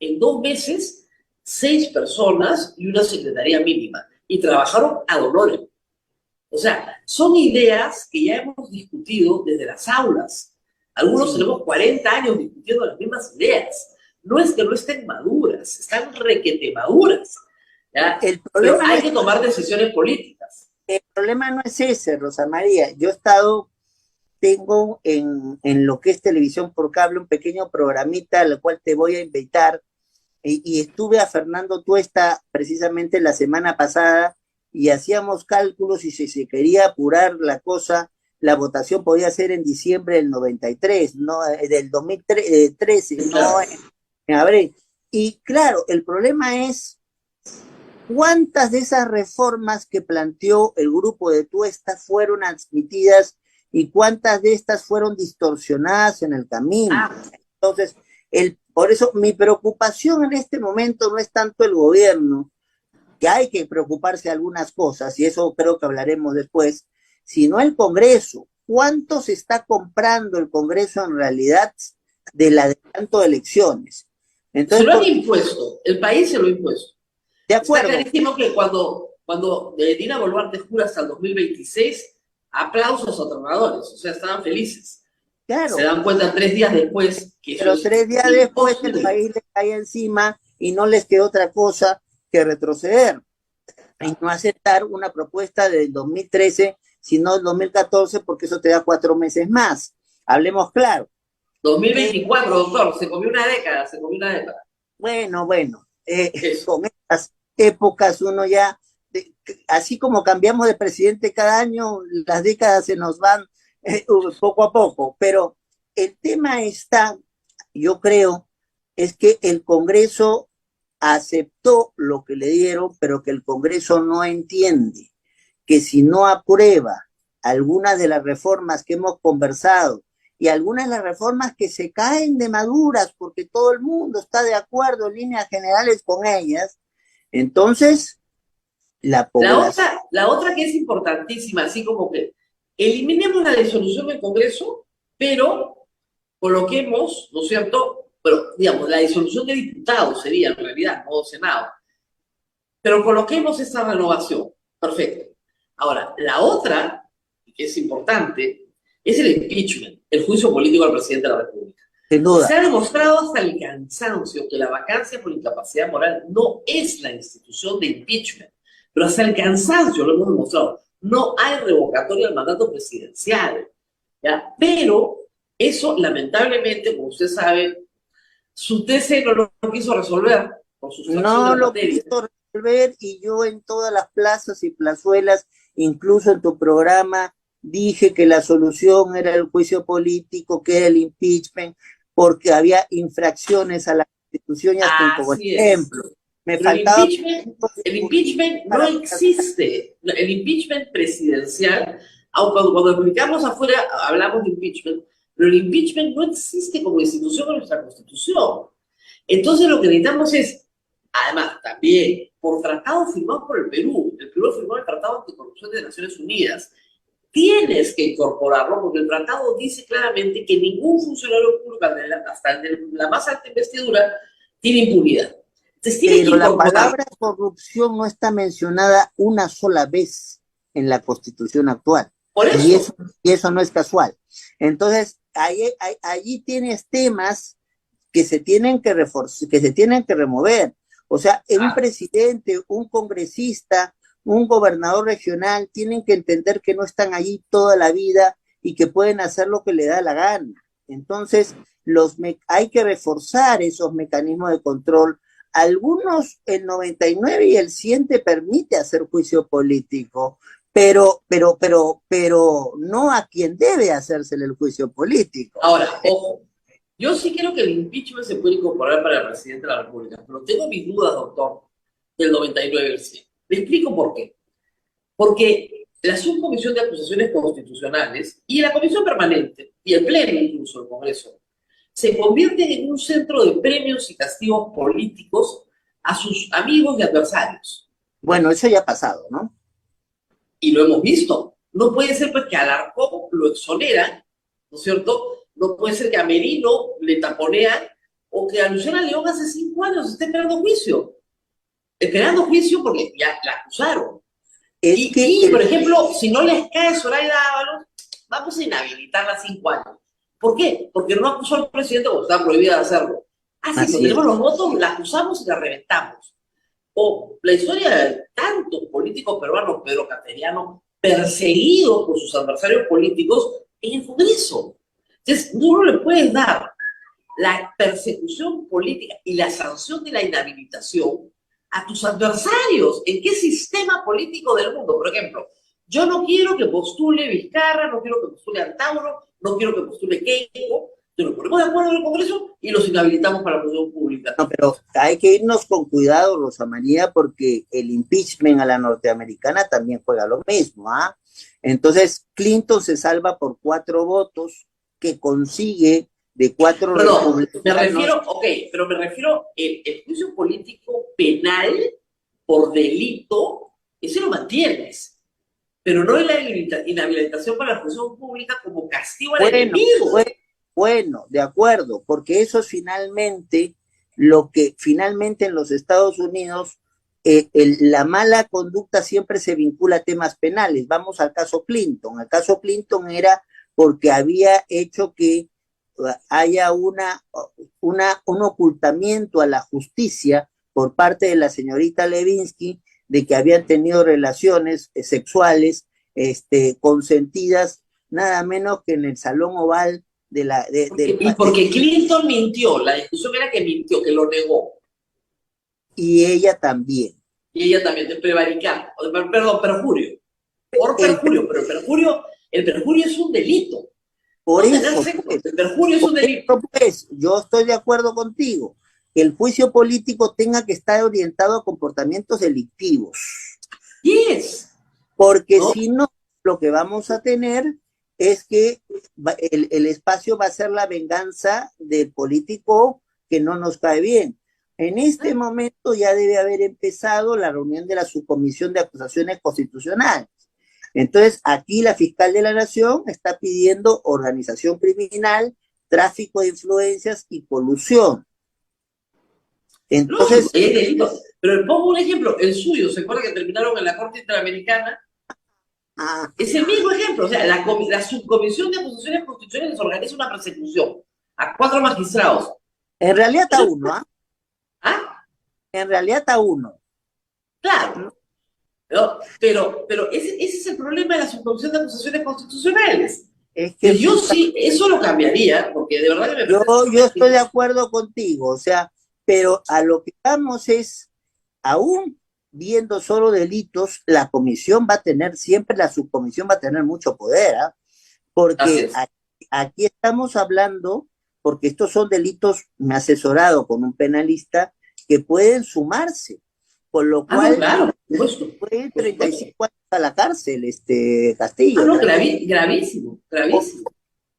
en 2 meses 6 personas y una secretaría mínima, y trabajaron ad honorem. O sea, son ideas que ya hemos discutido desde las aulas. Algunos tenemos 40 años discutiendo las mismas ideas. No es que no estén maduras, están requete maduras. ¿Ya? Pero hay que tomar decisiones políticas. El problema no es ese, Rosa María. Tengo en lo que es televisión por cable un pequeño programita al cual te voy a invitar. Y estuve a Fernando Tuesta precisamente la semana pasada y hacíamos cálculos y si se quería apurar la cosa, la votación podía ser en diciembre del 93, no, del 2013, no en abril. Y claro, el problema es cuántas de esas reformas que planteó el grupo de Tuesta fueron admitidas y cuántas de estas fueron distorsionadas en el camino. Entonces, por eso mi preocupación en este momento no es tanto el gobierno, que hay que preocuparse de algunas cosas, y eso creo que hablaremos después, sino el Congreso. ¿Cuánto se está comprando el Congreso en realidad del adelanto de elecciones? Entonces, se lo han impuesto, el país se lo ha impuesto. De acuerdo. Está clarísimo que cuando Dina Boluarte jura hasta el 2026, aplausos a trabajadores, o sea, estaban felices. Claro. Se dan cuenta 3 días después que pero 3 días después el país le cae encima y no les quedó otra cosa que retroceder y no aceptar una propuesta del 2013, sino del 2014, porque eso te da 4 meses más. Hablemos claro. 2024, doctor, se comió una década. Bueno, con estas épocas uno ya, así como cambiamos de presidente cada año, las décadas se nos van poco a poco, pero el tema está, yo creo, es que el Congreso aceptó lo que le dieron, pero que el Congreso no entiende que si no aprueba algunas de las reformas que hemos conversado y algunas de las reformas que se caen de maduras porque todo el mundo está de acuerdo en líneas generales con ellas, entonces la población... La otra que es importantísima, así como que eliminemos la disolución del Congreso, pero coloquemos, ¿no es cierto?, pero digamos, la disolución de diputados sería en realidad, no Senado, pero coloquemos esta renovación, perfecto. Ahora, la otra, que es importante, es el impeachment, el juicio político al presidente de la República. Sin duda. Se ha demostrado hasta el cansancio que la vacancia por incapacidad moral no es la institución de impeachment, pero hasta el cansancio lo hemos demostrado. No hay revocatoria del mandato presidencial, ¿ya? Pero eso, lamentablemente, como usted sabe, su TC no lo quiso resolver por sustracción de la materia. Quiso resolver, y yo en todas las plazas y plazuelas, incluso en tu programa, dije que la solución era el juicio político, que era el impeachment, porque había infracciones a la Constitución y hasta por ejemplo. El impeachment no existe. El impeachment presidencial, aunque cuando explicamos afuera hablamos de impeachment, pero el impeachment no existe como institución en nuestra Constitución. Entonces lo que necesitamos es, además, también, por tratado firmado por el Perú firmó el Tratado Anticorrupción de Naciones Unidas, tienes que incorporarlo porque el tratado dice claramente que ningún funcionario público, hasta la más alta investidura, tiene impunidad. Entonces, pero la palabra corrupción no está mencionada una sola vez en la Constitución actual. Por eso. Y eso no es casual. Entonces, allí tienes temas que se tienen que reforzar, que se tienen que remover. O sea, un presidente, un congresista, un gobernador regional tienen que entender que no están allí toda la vida y que pueden hacer lo que le da la gana. Entonces, hay que reforzar esos mecanismos de control. Algunos, el 99 y el 100 te permite hacer juicio político, pero no a quien debe hacérsele el juicio político. Ahora, ojo, yo sí creo que el impeachment se puede incorporar para el presidente de la República, pero tengo mis dudas, doctor, del 99 y el 100. Le explico por qué. Porque la Subcomisión de Acusaciones Constitucionales y la Comisión Permanente, y el Pleno incluso del Congreso, se convierten en un centro de premios y castigos políticos a sus amigos y adversarios. Bueno, eso ya ha pasado, ¿no? Y lo hemos visto. No puede ser pues que a Alarcón lo exoneran, ¿no es cierto? No puede ser que a Merino le taponean o que a Luciana León hace 5 años esté esperando juicio. Esperando juicio porque ya la acusaron. Por ejemplo, si no les cae Zoraida Ábalos, vamos a inhabilitarla 5 años. ¿Por qué? Porque no acusó al presidente porque está prohibida de hacerlo. Así que tenemos los votos, la acusamos y la reventamos. O la historia de tantos políticos peruanos, Pedro Cateriano, perseguidos por sus adversarios políticos en el Congreso. Entonces, no le puedes dar la persecución política y la sanción de la inhabilitación a tus adversarios. ¿En qué sistema político del mundo? Por ejemplo, Yo no quiero que postule Vizcarra, no quiero que postule Antauro, no quiero que postule Keiko. Nos ponemos de acuerdo en el Congreso y los inhabilitamos para la función pública. No, pero hay que irnos con cuidado, Rosa María, porque el impeachment a la norteamericana también juega lo mismo, ¿ah? Entonces, Clinton se salva por 4 votos que consigue de 4 republicanos. Pero me refiero el juicio político penal por delito, ese lo mantienes, pero no en la inhabilitación para la función pública como castigo al enemigo. Bueno, de acuerdo, porque eso es finalmente lo que finalmente en los Estados Unidos la mala conducta siempre se vincula a temas penales. Vamos al caso Clinton. El caso Clinton era porque había hecho que haya un ocultamiento a la justicia por parte de la señorita Levinsky de que habían tenido relaciones sexuales consentidas nada menos que en el Salón Oval porque Clinton mintió, la discusión era que mintió, que lo negó. Y ella también. De prevaricar, perjurio. Por perjurio, pero el perjurio es un delito. Por eso, el perjurio es un delito. Pues, yo estoy de acuerdo contigo, que el juicio político tenga que estar orientado a comportamientos delictivos. Yes. Porque si no, lo que vamos a tener es que el espacio va a ser la venganza del político que no nos cae bien. En este momento ya debe haber empezado la reunión de la Subcomisión de Acusaciones Constitucionales. Entonces, aquí la fiscal de la Nación está pidiendo organización criminal, tráfico de influencias y colusión. Entonces, pero pongo un ejemplo, el suyo, ¿se acuerda que terminaron en la Corte Interamericana? Es el mismo ejemplo, o sea, la Subcomisión de Acusaciones Constitucionales organiza una persecución a 4 magistrados. En realidad está uno, En realidad está uno. Claro. Pero ese es el problema de la Subcomisión de Acusaciones Constitucionales. Es que yo sí, eso lo cambiaría, porque de verdad que yo estoy de acuerdo contigo, o sea, pero a lo que vamos es, aún viendo solo delitos, la subcomisión va a tener mucho poder, porque aquí estamos hablando, porque estos son delitos, me he asesorado con un penalista, que pueden sumarse, con lo cual puede 35 años a la cárcel, Castillo. Gravísimo.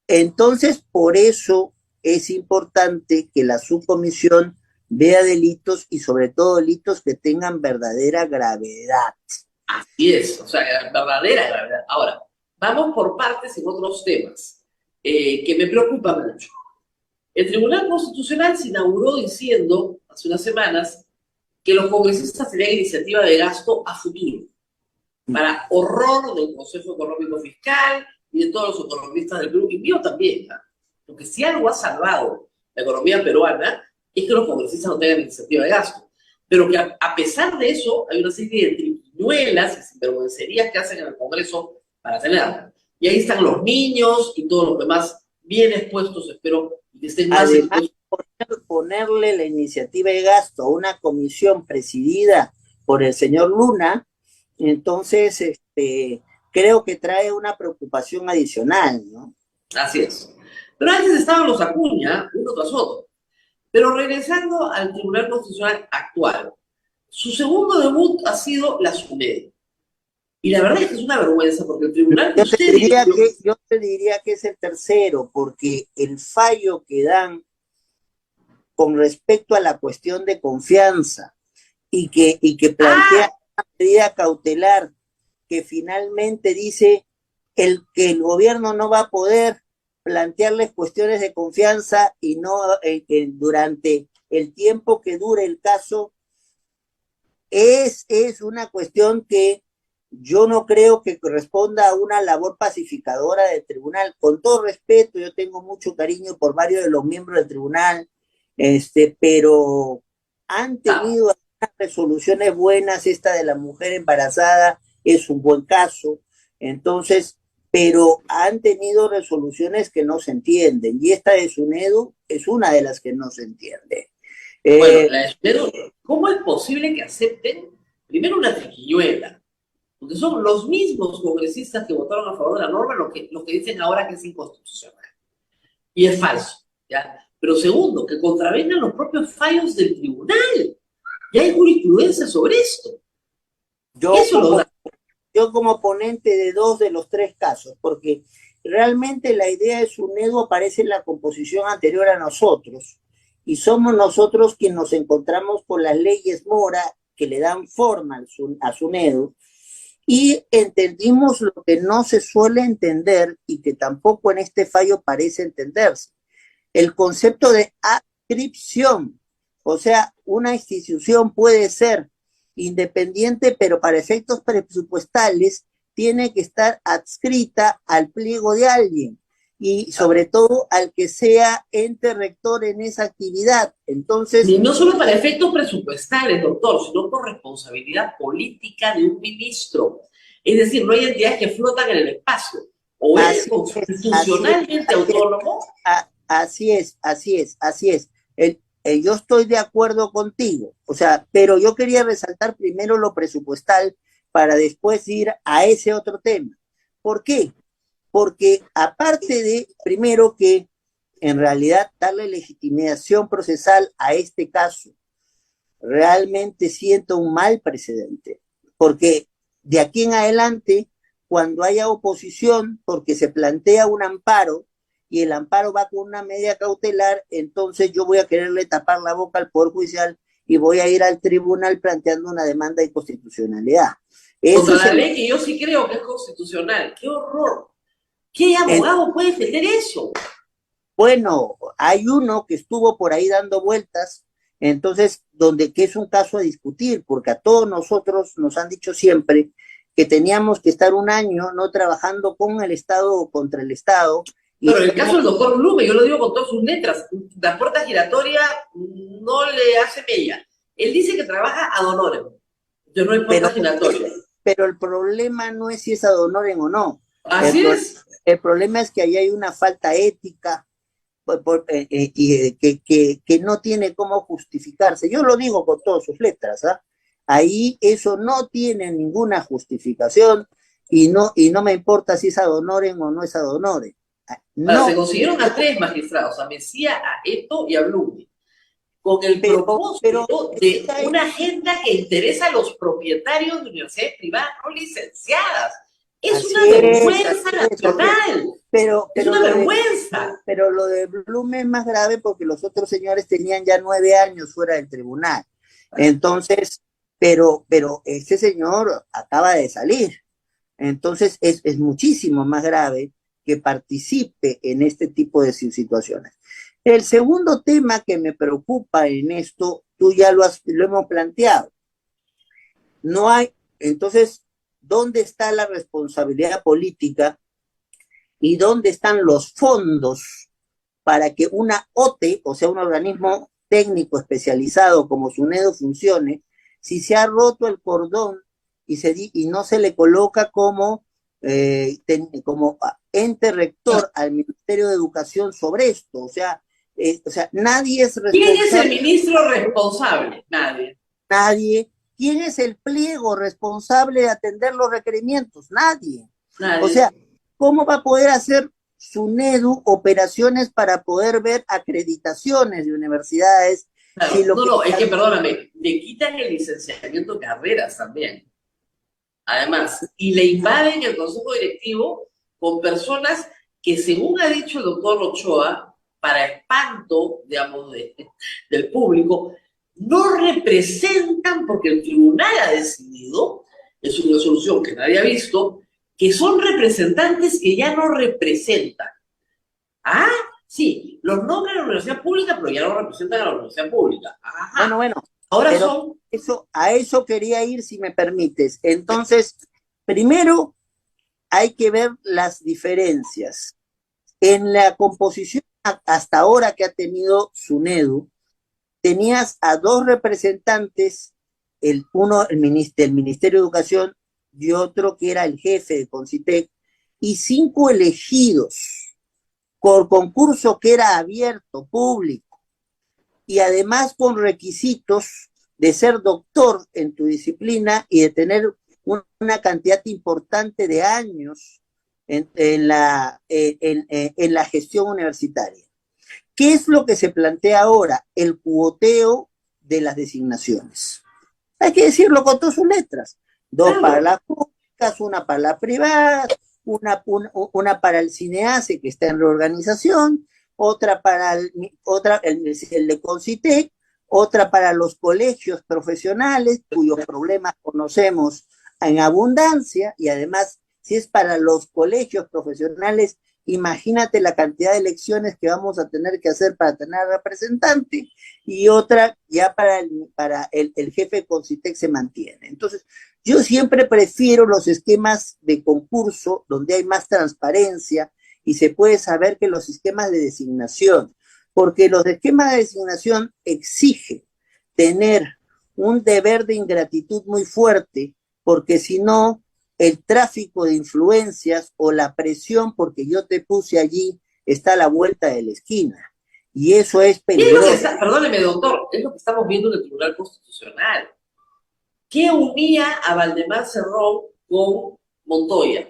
Entonces, por eso es importante que la subcomisión vea delitos y sobre todo delitos que tengan verdadera gravedad. Así es, o sea, verdadera gravedad. Ahora, vamos por partes en otros temas que me preocupan mucho. El Tribunal Constitucional se inauguró diciendo, hace unas semanas, que los congresistas tenían iniciativa de gasto a futuro, para horror del Consejo Económico Fiscal y de todos los economistas del Perú, y mío también, porque si algo ha salvado la economía peruana, es que los congresistas no tengan iniciativa de gasto. Pero que a pesar de eso, hay una serie de triquiñuelas y sinvergüencerías que hacen en el Congreso para tenerla. Y ahí están los niños y todos los demás bien expuestos, espero que estén más expuestos. Ponerle la iniciativa de gasto a una comisión presidida por el señor Luna, entonces creo que trae una preocupación adicional, ¿no? Así es. Pero antes estaban los Acuña, uno tras otro. Pero regresando al Tribunal Constitucional actual, su segundo debut ha sido la SUNEDU. Y la verdad es que es una vergüenza, porque el Tribunal... Yo te diría que es el tercero, porque el fallo que dan con respecto a la cuestión de confianza y que plantea una medida cautelar que finalmente dice que el gobierno no va a poder plantearles cuestiones de confianza y no durante el tiempo que dure el caso, es una cuestión que yo no creo que corresponda a una labor pacificadora del tribunal. Con todo respeto, yo tengo mucho cariño por varios de los miembros del tribunal, pero han tenido algunas resoluciones buenas. Esta de la mujer embarazada es un buen caso, entonces, pero han tenido resoluciones que no se entienden, y esta de SUNEDU es una de las que no se entiende. Bueno, la de SUNEDU, ¿cómo es posible que acepten primero una triquiñuela? porque son los mismos congresistas que votaron a favor de la norma los que dicen ahora que es inconstitucional. Y es falso, ¿ya? Pero segundo, que contravengan los propios fallos del tribunal. Ya hay jurisprudencia sobre esto. Yo como ponente de 2 de los 3 casos, porque realmente la idea de SUNEDU aparece en la composición anterior a nosotros, y somos nosotros quienes nos encontramos con las leyes Mora que le dan forma a SUNEDU, y entendimos lo que no se suele entender y que tampoco en este fallo parece entenderse. El concepto de adscripción, o sea, una institución puede ser independiente, pero para efectos presupuestales tiene que estar adscrita al pliego de alguien y sobre todo al que sea ente rector en esa actividad. Entonces, y no solo para efectos presupuestales, doctor, sino por responsabilidad política de un ministro. Es decir, no hay entidades que flotan en el espacio. O es constitucionalmente autónomo. Así es. Yo estoy de acuerdo contigo, o sea, pero yo quería resaltar primero lo presupuestal para después ir a ese otro tema. ¿Por qué? Porque aparte de, primero, que en realidad darle legitimación procesal a este caso, realmente siento un mal precedente, porque de aquí en adelante, cuando haya oposición, porque se plantea un amparo, y el amparo va con una medida cautelar, entonces yo voy a quererle tapar la boca al Poder Judicial y voy a ir al tribunal planteando una demanda de inconstitucionalidad. Contra la ley que yo sí creo que es constitucional. ¡Qué horror! ¿Qué abogado puede defender eso? Bueno, hay uno que estuvo por ahí dando vueltas, entonces, que es un caso a discutir, porque a todos nosotros nos han dicho siempre que teníamos que estar un año no trabajando con el Estado o contra el Estado. Pero en el caso del doctor Blume, yo lo digo con todas sus letras, la puerta giratoria no le hace mella. Él dice que trabaja ad honorem, entonces no hay puerta giratoria. Pero el problema no es si es ad honorem o no. Así es. El problema es que ahí hay una falta ética y que no tiene cómo justificarse. Yo lo digo con todas sus letras, ¿ah? Ahí eso no tiene ninguna justificación y no me importa si es ad honorem o no es ad honorem. No. Se consiguieron a 3 magistrados, a Mejía, a Eto y a Blume, con el propósito de una agenda que interesa a los propietarios de universidades privadas no licenciadas. Es una vergüenza nacional. Es una vergüenza. Pero lo de Blume es más grave porque los otros señores tenían ya 9 años fuera del tribunal. Entonces, pero este señor acaba de salir. Entonces es muchísimo más grave que participe en este tipo de situaciones. El segundo tema que me preocupa en esto, tú ya lo hemos planteado. No hay, entonces, ¿dónde está la responsabilidad política y dónde están los fondos para que una OTE, o sea, un organismo técnico especializado como SUNEDU funcione, si se ha roto el cordón y no se le coloca como ente rector al Ministerio de Educación sobre esto? O sea, nadie es responsable. ¿Quién es el ministro responsable? Nadie. ¿Quién es el pliego responsable de atender los requerimientos? Nadie. O sea, ¿cómo va a poder hacer SUNEDU operaciones para poder ver acreditaciones de universidades? Claro, si es que perdóname, le quitan el licenciamiento de carreras también. Además, y le invaden el consejo directivo con personas que, según ha dicho el doctor Ochoa, para espanto, digamos, del público, no representan, porque el tribunal ha decidido, es una resolución que nadie ha visto, que son representantes que ya no representan. Ah, sí, los nombran a la universidad pública, pero ya no representan a la universidad pública. Ajá. Bueno. Ahora a eso quería ir, si me permites. Entonces, primero hay que ver las diferencias. En la composición hasta ahora que ha tenido SUNEDU, tenías a 2 representantes, uno del Ministerio de Educación y otro que era el jefe de CONCITEC, y 5 elegidos por concurso que era abierto, público, y además con requisitos de ser doctor en tu disciplina y de tener una cantidad importante de años en la gestión universitaria. ¿Qué es lo que se plantea ahora? El cuoteo de las designaciones. Hay que decirlo con todas sus letras. Dos para las públicas, una para las privadas, una para el CINEACE, que está en reorganización, otra para el de CONCITEC, otra para los colegios profesionales, cuyos problemas conocemos en abundancia, y además, si es para los colegios profesionales, imagínate la cantidad de elecciones que vamos a tener que hacer para tener representante, y otra ya para el jefe de CONCITEC se mantiene. Entonces, yo siempre prefiero los esquemas de concurso donde hay más transparencia y se puede saber que los esquemas de designación, porque los esquemas de designación exigen tener un deber de ingratitud muy fuerte, porque si no, el tráfico de influencias o la presión porque yo te puse allí está a la vuelta de la esquina. Y eso es peligroso. Perdóneme, doctor, es lo que estamos viendo en el Tribunal Constitucional. ¿Qué unía a Valdemar Cerrón con Montoya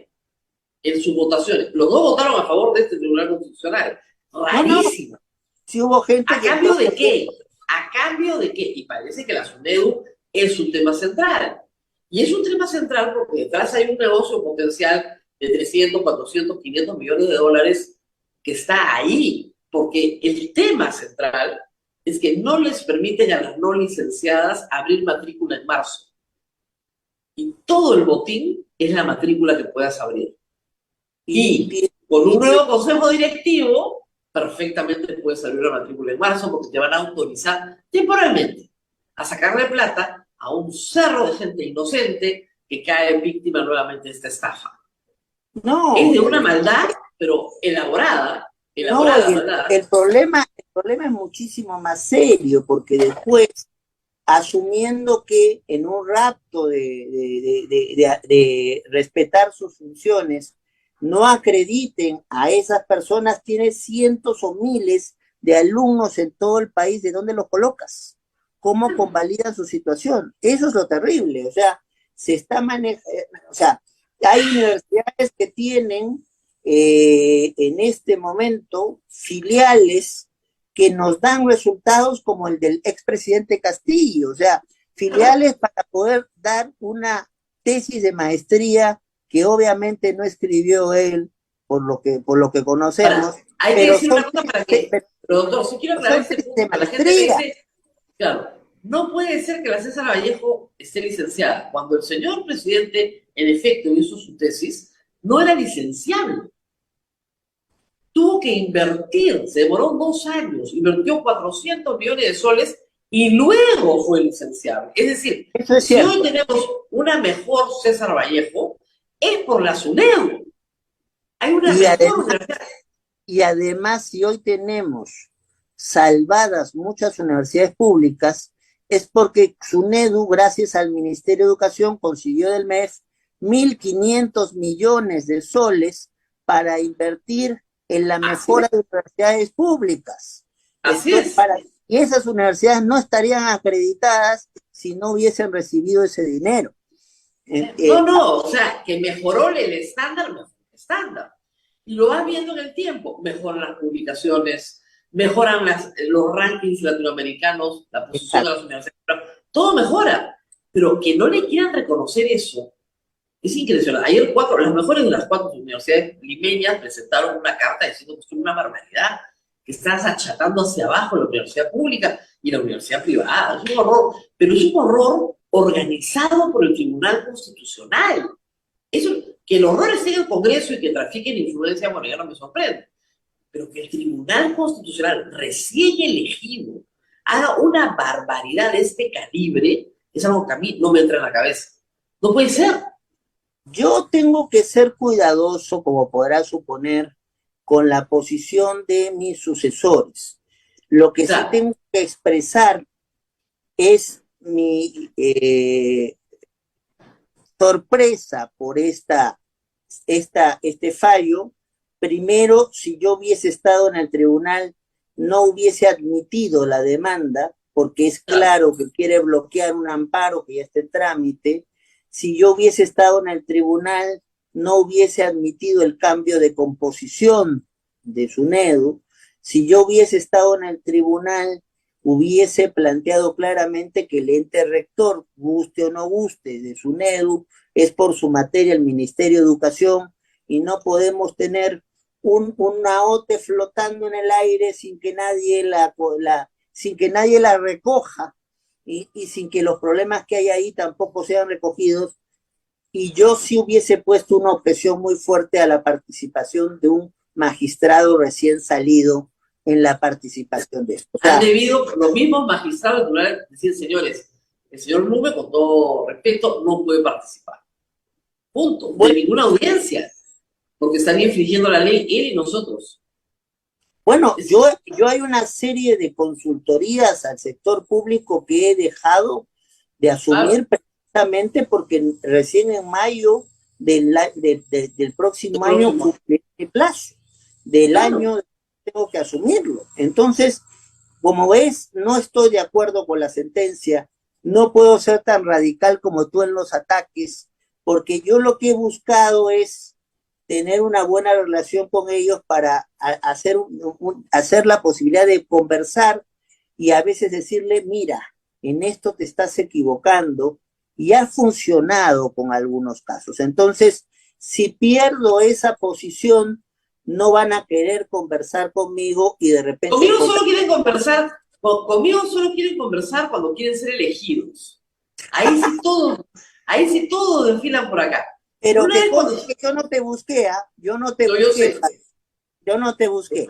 en sus votaciones? Los dos votaron a favor de este Tribunal Constitucional. Rarísimo. No. Si hubo gente ¿A cambio de qué? ¿A cambio de qué? Y parece que la SUNEDU es un tema central. Y es un tema central porque detrás hay un negocio potencial de 300, 400, 500 millones de dólares que está ahí. Porque el tema central es que no les permiten a las no licenciadas abrir matrícula en marzo. Y todo el botín es la matrícula que puedas abrir. Y con un nuevo consejo directivo, perfectamente puedes abrir la matrícula en marzo porque te van a autorizar temporalmente a sacarle plata a un cerro de gente inocente que cae víctima nuevamente de esta estafa. No. Es de una maldad, pero elaborada. No, el problema es muchísimo más serio, porque después, asumiendo que en un rapto de respetar sus funciones, no acrediten a esas personas, tienes cientos o miles de alumnos en todo el país, ¿de dónde los colocas? ¿Cómo convalidan su situación? Eso es lo terrible, o sea, se está manejando, o sea, hay universidades que tienen en este momento filiales que nos dan resultados como el del expresidente Castillo, o sea, filiales para poder dar una tesis de maestría que obviamente no escribió él, por lo que conocemos. Hay que decir una cosa para que, pero doctor, si quiero aclarar este punto, a la gente que dice, claro, no puede ser que la César Vallejo esté licenciada. Cuando el señor presidente, en efecto, hizo su tesis, no era licenciable. Tuvo que invertir, se demoró 2 años, invirtió 400 millones de soles y luego fue licenciable. Es decir, si hoy tenemos una mejor César Vallejo, es por la SUNEDU. Hay una mejor universidad. Y además, si hoy tenemos salvadas muchas universidades públicas, es porque SUNEDU, gracias al Ministerio de Educación, consiguió del MEF 1.500 millones de soles para invertir en la mejora de universidades públicas. Así es. Y esas universidades no estarían acreditadas si no hubiesen recibido ese dinero. No, o sea, que mejoró el estándar, y lo vas viendo en el tiempo. Mejoran las publicaciones, mejoran los rankings latinoamericanos, la posición de las universidades, todo mejora, pero que no le quieran reconocer eso es increíble. Ayer las mejores de las 4 universidades limeñas presentaron una carta diciendo que es una barbaridad, que estás achatando hacia abajo la universidad pública y la universidad privada. Es un horror, pero es un horror organizado por el Tribunal Constitucional. Eso, que el horror esté en el Congreso y que trafiquen influencia, bueno, ya no me sorprende. Pero que el Tribunal Constitucional recién elegido haga una barbaridad de este calibre, es algo que a mí no me entra en la cabeza. No puede ser. Yo tengo que ser cuidadoso, como podrás suponer, con la posición de mis sucesores. Lo que sí tengo que expresar es mi sorpresa por este fallo. Primero, si yo hubiese estado en el tribunal, no hubiese admitido la demanda, porque es claro que quiere bloquear un amparo que ya está en trámite. si yo hubiese estado en el tribunal, no hubiese admitido el cambio de composición de SUNEDU. Si yo hubiese estado en el tribunal, hubiese planteado claramente que el ente rector, guste o no guste, de SUNEDU, es por su materia el Ministerio de Educación, y no podemos tener una OTE flotando en el aire sin que nadie la recoja, y sin que los problemas que hay ahí tampoco sean recogidos. Y yo sí hubiese puesto una objeción muy fuerte a la participación de un magistrado recién salido en la participación de esto. O sea, han debido los mismos magistrados tribunales decir, señores, el señor Nube, con todo respeto, no puede participar. Punto. De ninguna audiencia. Porque estaría infringiendo la ley él y nosotros. Bueno, yo hay una serie de consultorías al sector público que he dejado de asumir, claro, precisamente porque recién en mayo del próximo año cumple el plazo del año, tengo que asumirlo. Entonces, como ves, no estoy de acuerdo con la sentencia, no puedo ser tan radical como tú en los ataques, porque yo lo que he buscado es tener una buena relación con ellos para hacer la posibilidad de conversar y a veces decirle, mira, en esto te estás equivocando, y ha funcionado con algunos casos. Entonces, si pierdo esa posición, no van a querer conversar conmigo y de repente... Conmigo solo quieren conversar, cuando quieren ser elegidos. Ahí sí todos desfilan por acá. Pero que yo no te busqué, yo no te busqué.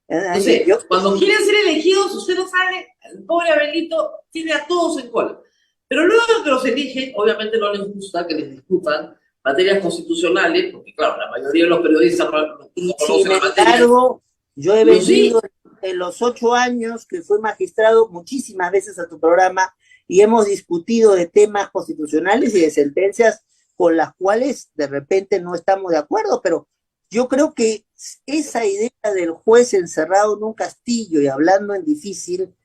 Entonces, cuando quieren ser elegidos, usted no sabe, el pobre Abelito tiene a todos en cola. Pero luego que los eligen, obviamente no les gusta que les discutan materias constitucionales, porque claro, la mayoría de los periodistas no sin embargo, yo he venido en los 8 años que fui magistrado muchísimas veces a tu programa y hemos discutido de temas constitucionales y de sentencias con las cuales de repente no estamos de acuerdo, pero yo creo que esa idea del juez encerrado en un castillo y hablando en difícil,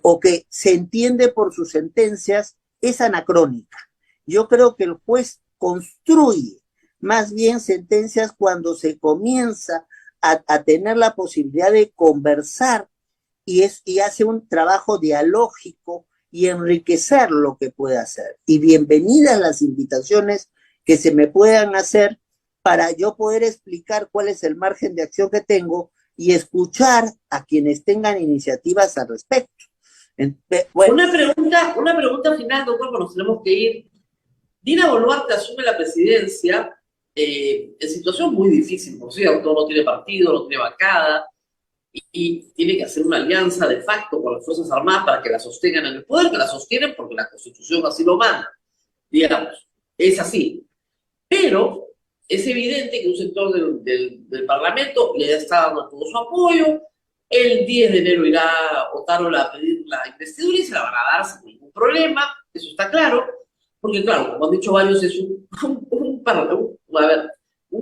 o que se entiende por sus sentencias, es anacrónica. Yo creo que el juez construye más bien sentencias cuando se comienza a tener la posibilidad de conversar y hace un trabajo dialógico y enriquecer lo que puede hacer. Y bienvenidas las invitaciones que se me puedan hacer para yo poder explicar cuál es el margen de acción que tengo y escuchar a quienes tengan iniciativas al respecto. Bueno. Una pregunta final, doctor, porque nos tenemos que ir. Dina Boluarte asume la presidencia en situación muy difícil, por cierto, no tiene partido, no tiene bancada, y tiene que hacer una alianza de facto con las Fuerzas Armadas para que la sostengan en el poder, que la sostienen porque la Constitución así lo manda, digamos, es así. Pero es evidente que un sector del Parlamento le está dando todo su apoyo. El 10 de enero irá Otárola a pedir la investidura y se la van a dar sin ningún problema, eso está claro, porque claro, como han dicho varios, es un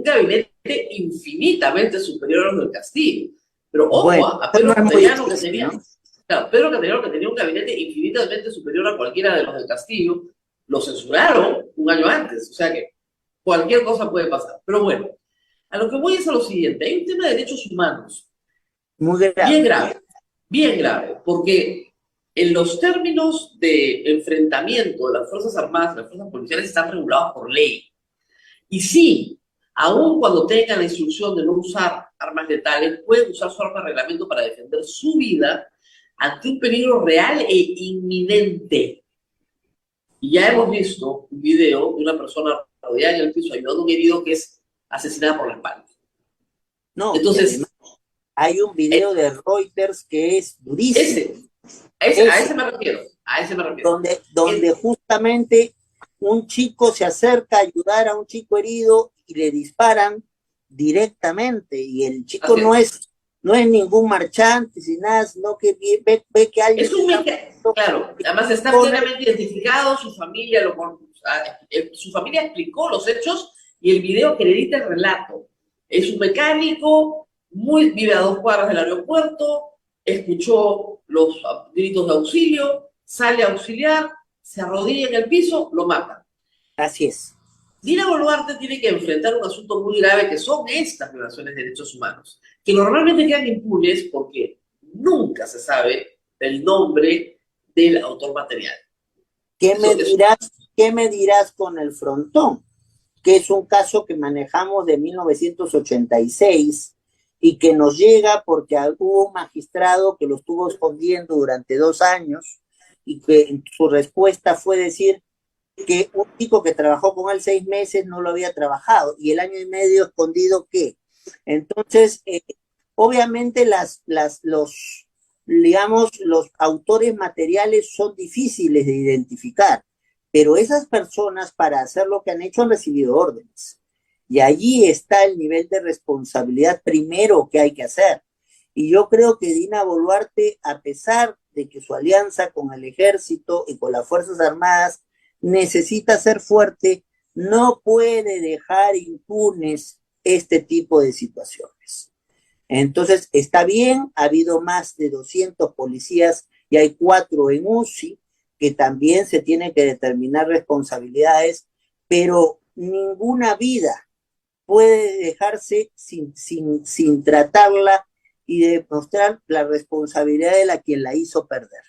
gabinete infinitamente superior a los del Castillo. Pero ojo, a Pedro Cateriano, que tenía un gabinete infinitamente superior a cualquiera de los del Castillo, lo censuraron un año antes, o sea que cualquier cosa puede pasar. Pero bueno, a lo que voy es a lo siguiente, hay un tema de derechos humanos muy grave. Bien grave, porque en los términos de enfrentamiento de las Fuerzas Armadas y las Fuerzas Policiales están regulados por ley. Y sí, aun cuando tengan la instrucción de no usar armas letales, pueden usar su arma de reglamento para defender su vida ante un peligro real e inminente. Y ya hemos visto un video de una persona rodeada en el piso ayudando a un herido que es asesinada por la espalda. No, entonces hay un video de Reuters que es durísimo. A ese me refiero. Donde justamente un chico se acerca a ayudar a un chico herido y le disparan directamente, y el chico no es ningún marchante, sin nada, sino que ve que alguien... Claro, además está plenamente identificado, su familia explicó los hechos y el video acredita el relato. Es un mecánico, vive a 2 cuadras del aeropuerto, escuchó los gritos de auxilio, sale a auxiliar, se arrodilla en el piso, lo matan. Así es. Dina Boluarte tiene que enfrentar un asunto muy grave que son estas violaciones de derechos humanos, que normalmente quedan impunes porque nunca se sabe el nombre del autor material. ¿Qué me dirás con el Frontón? Que es un caso que manejamos de 1986 y que nos llega porque hubo un magistrado que lo estuvo escondiendo durante 2 años y que su respuesta fue decir que un chico que trabajó con él 6 meses no lo había trabajado y el año y medio escondido, ¿qué? Entonces, obviamente los autores materiales son difíciles de identificar, pero esas personas para hacer lo que han hecho han recibido órdenes. Y allí está el nivel de responsabilidad primero que hay que hacer. Y yo creo que Dina Boluarte, a pesar de que su alianza con el ejército y con las Fuerzas Armadas necesita ser fuerte, no puede dejar impunes este tipo de situaciones. Entonces, está bien, ha habido más de 200 policías y hay 4 en UCI, que también se tienen que determinar responsabilidades, pero ninguna vida puede dejarse sin tratarla y demostrar la responsabilidad de quien la hizo perder.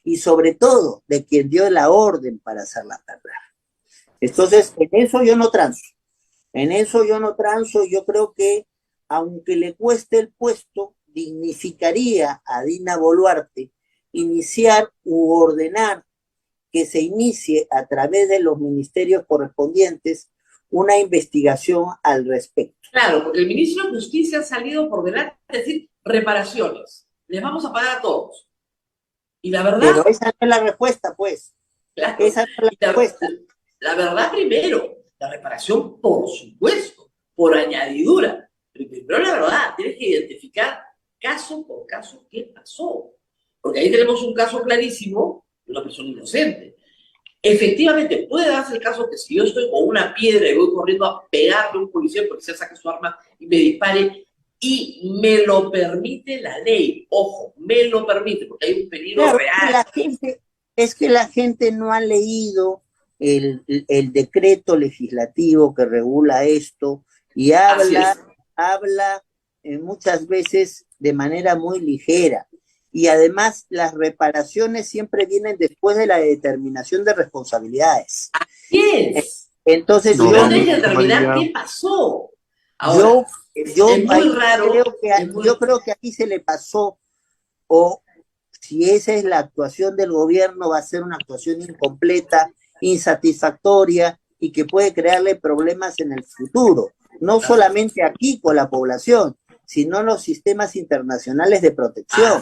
Y sobre todo, de quien dio la orden para hacerla perder. Entonces, en eso yo no transo. Yo creo que, aunque le cueste el puesto, dignificaría a Dina Boluarte iniciar u ordenar que se inicie a través de los ministerios correspondientes una investigación al respecto. Claro, porque el ministro de Justicia ha salido por delante a decir reparaciones. Les vamos a pagar a todos. Y la verdad... Pero esa no es la respuesta, pues. Claro, esa no es la respuesta. La verdad, primero, la reparación, por supuesto, por añadidura. Pero primero, la verdad, tienes que identificar caso por caso qué pasó. Porque ahí tenemos un caso clarísimo de una persona inocente. Efectivamente, puede darse el caso que si yo estoy con una piedra y voy corriendo a pegarle a un policía, el policía saca su arma y me dispare, y me lo permite la ley. Ojo, me lo permite, porque hay un peligro real. Es que la gente no ha leído el decreto legislativo que regula esto y habla muchas veces de manera muy ligera. Y además las reparaciones siempre vienen después de la determinación de responsabilidades. Así es. Entonces yo tengo que determinar qué pasó. Ahora, yo creo que aquí se le pasó, o si esa es la actuación del gobierno, va a ser una actuación incompleta, insatisfactoria y que puede crearle problemas en el futuro, no solamente aquí con la población, sino en los sistemas internacionales de protección.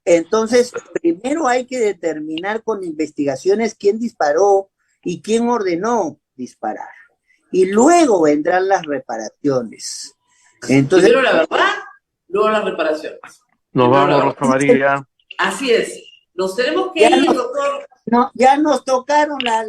Entonces, primero hay que determinar con investigaciones quién disparó y quién ordenó disparar. Y luego vendrán las reparaciones. Entonces, primero la verdad, luego las reparaciones. Nos vamos, Rosa María. Así es. Nos tenemos que ir, doctor. No, ya nos tocaron la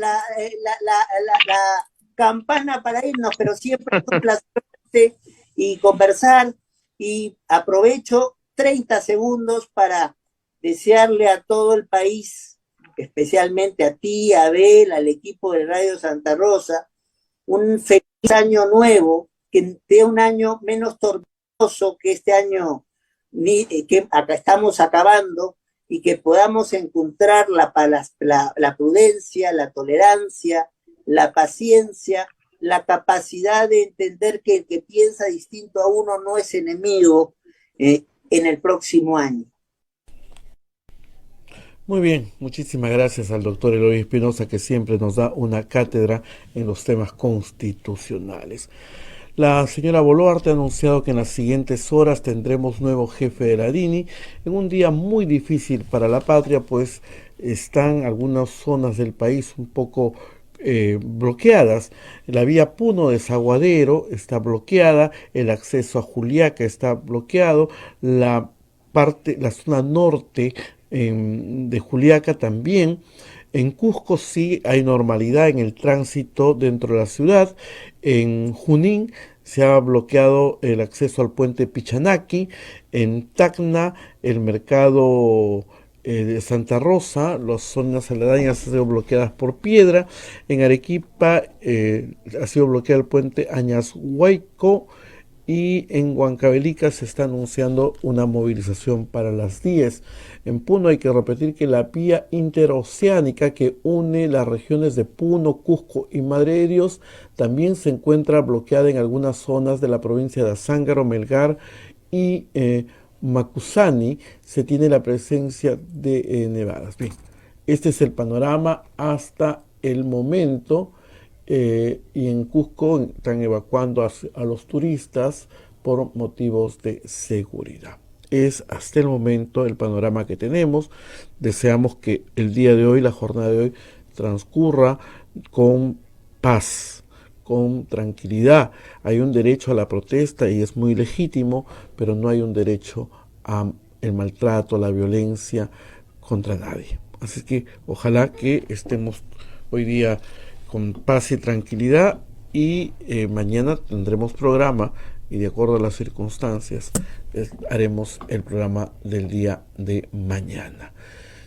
campana para irnos, pero siempre es un placer y conversar. Y aprovecho 30 segundos para desearle a todo el país, especialmente a ti, a Abel, al equipo de Radio Santa Rosa, un feliz año nuevo, que sea un año menos tormentoso que este año que acá estamos acabando, y que podamos encontrar la prudencia, la tolerancia, la paciencia, la capacidad de entender que el que piensa distinto a uno no es enemigo en el próximo año. Muy bien, muchísimas gracias al doctor Eloy Espinosa, que siempre nos da una cátedra en los temas constitucionales. La señora Boluarte ha anunciado que en las siguientes horas tendremos nuevo jefe de la DINI, en un día muy difícil para la patria, pues están algunas zonas del país un poco bloqueadas. La vía Puno-Desaguadero está bloqueada, el acceso a Juliaca está bloqueado, la zona norte de Juliaca también. En Cusco sí hay normalidad en el tránsito dentro de la ciudad. En Junín se ha bloqueado el acceso al puente Pichanaki. En Tacna el mercado de Santa Rosa, las zonas aledañas han sido bloqueadas por piedra. En Arequipa ha sido bloqueado el puente Añashuayco, y en Huancavelica se está anunciando una movilización para las 10. En Puno hay que repetir que la vía interoceánica que une las regiones de Puno, Cusco y Madre de Dios también se encuentra bloqueada en algunas zonas de la provincia de Azángaro, Melgar y Macusani. Se tiene la presencia de nevadas. Bien, este es el panorama hasta el momento. Y en Cusco están evacuando a los turistas por motivos de seguridad. Es hasta el momento el panorama que tenemos. Deseamos que el día de hoy, la jornada de hoy, transcurra con paz, con tranquilidad. Hay un derecho a la protesta y es muy legítimo, pero no hay un derecho al maltrato, a la violencia contra nadie. Así que ojalá que estemos hoy día con paz y tranquilidad, y mañana tendremos programa, y de acuerdo a las circunstancias haremos el programa del día de mañana.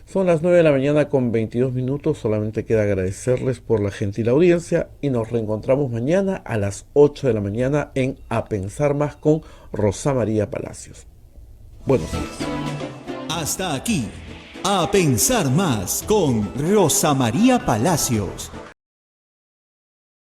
Son las 9 de la mañana con 22 minutos, solamente queda agradecerles por la gentil audiencia y nos reencontramos mañana a las 8 de la mañana en A Pensar Más con Rosa María Palacios. Buenos días. Hasta aquí, A Pensar Más con Rosa María Palacios.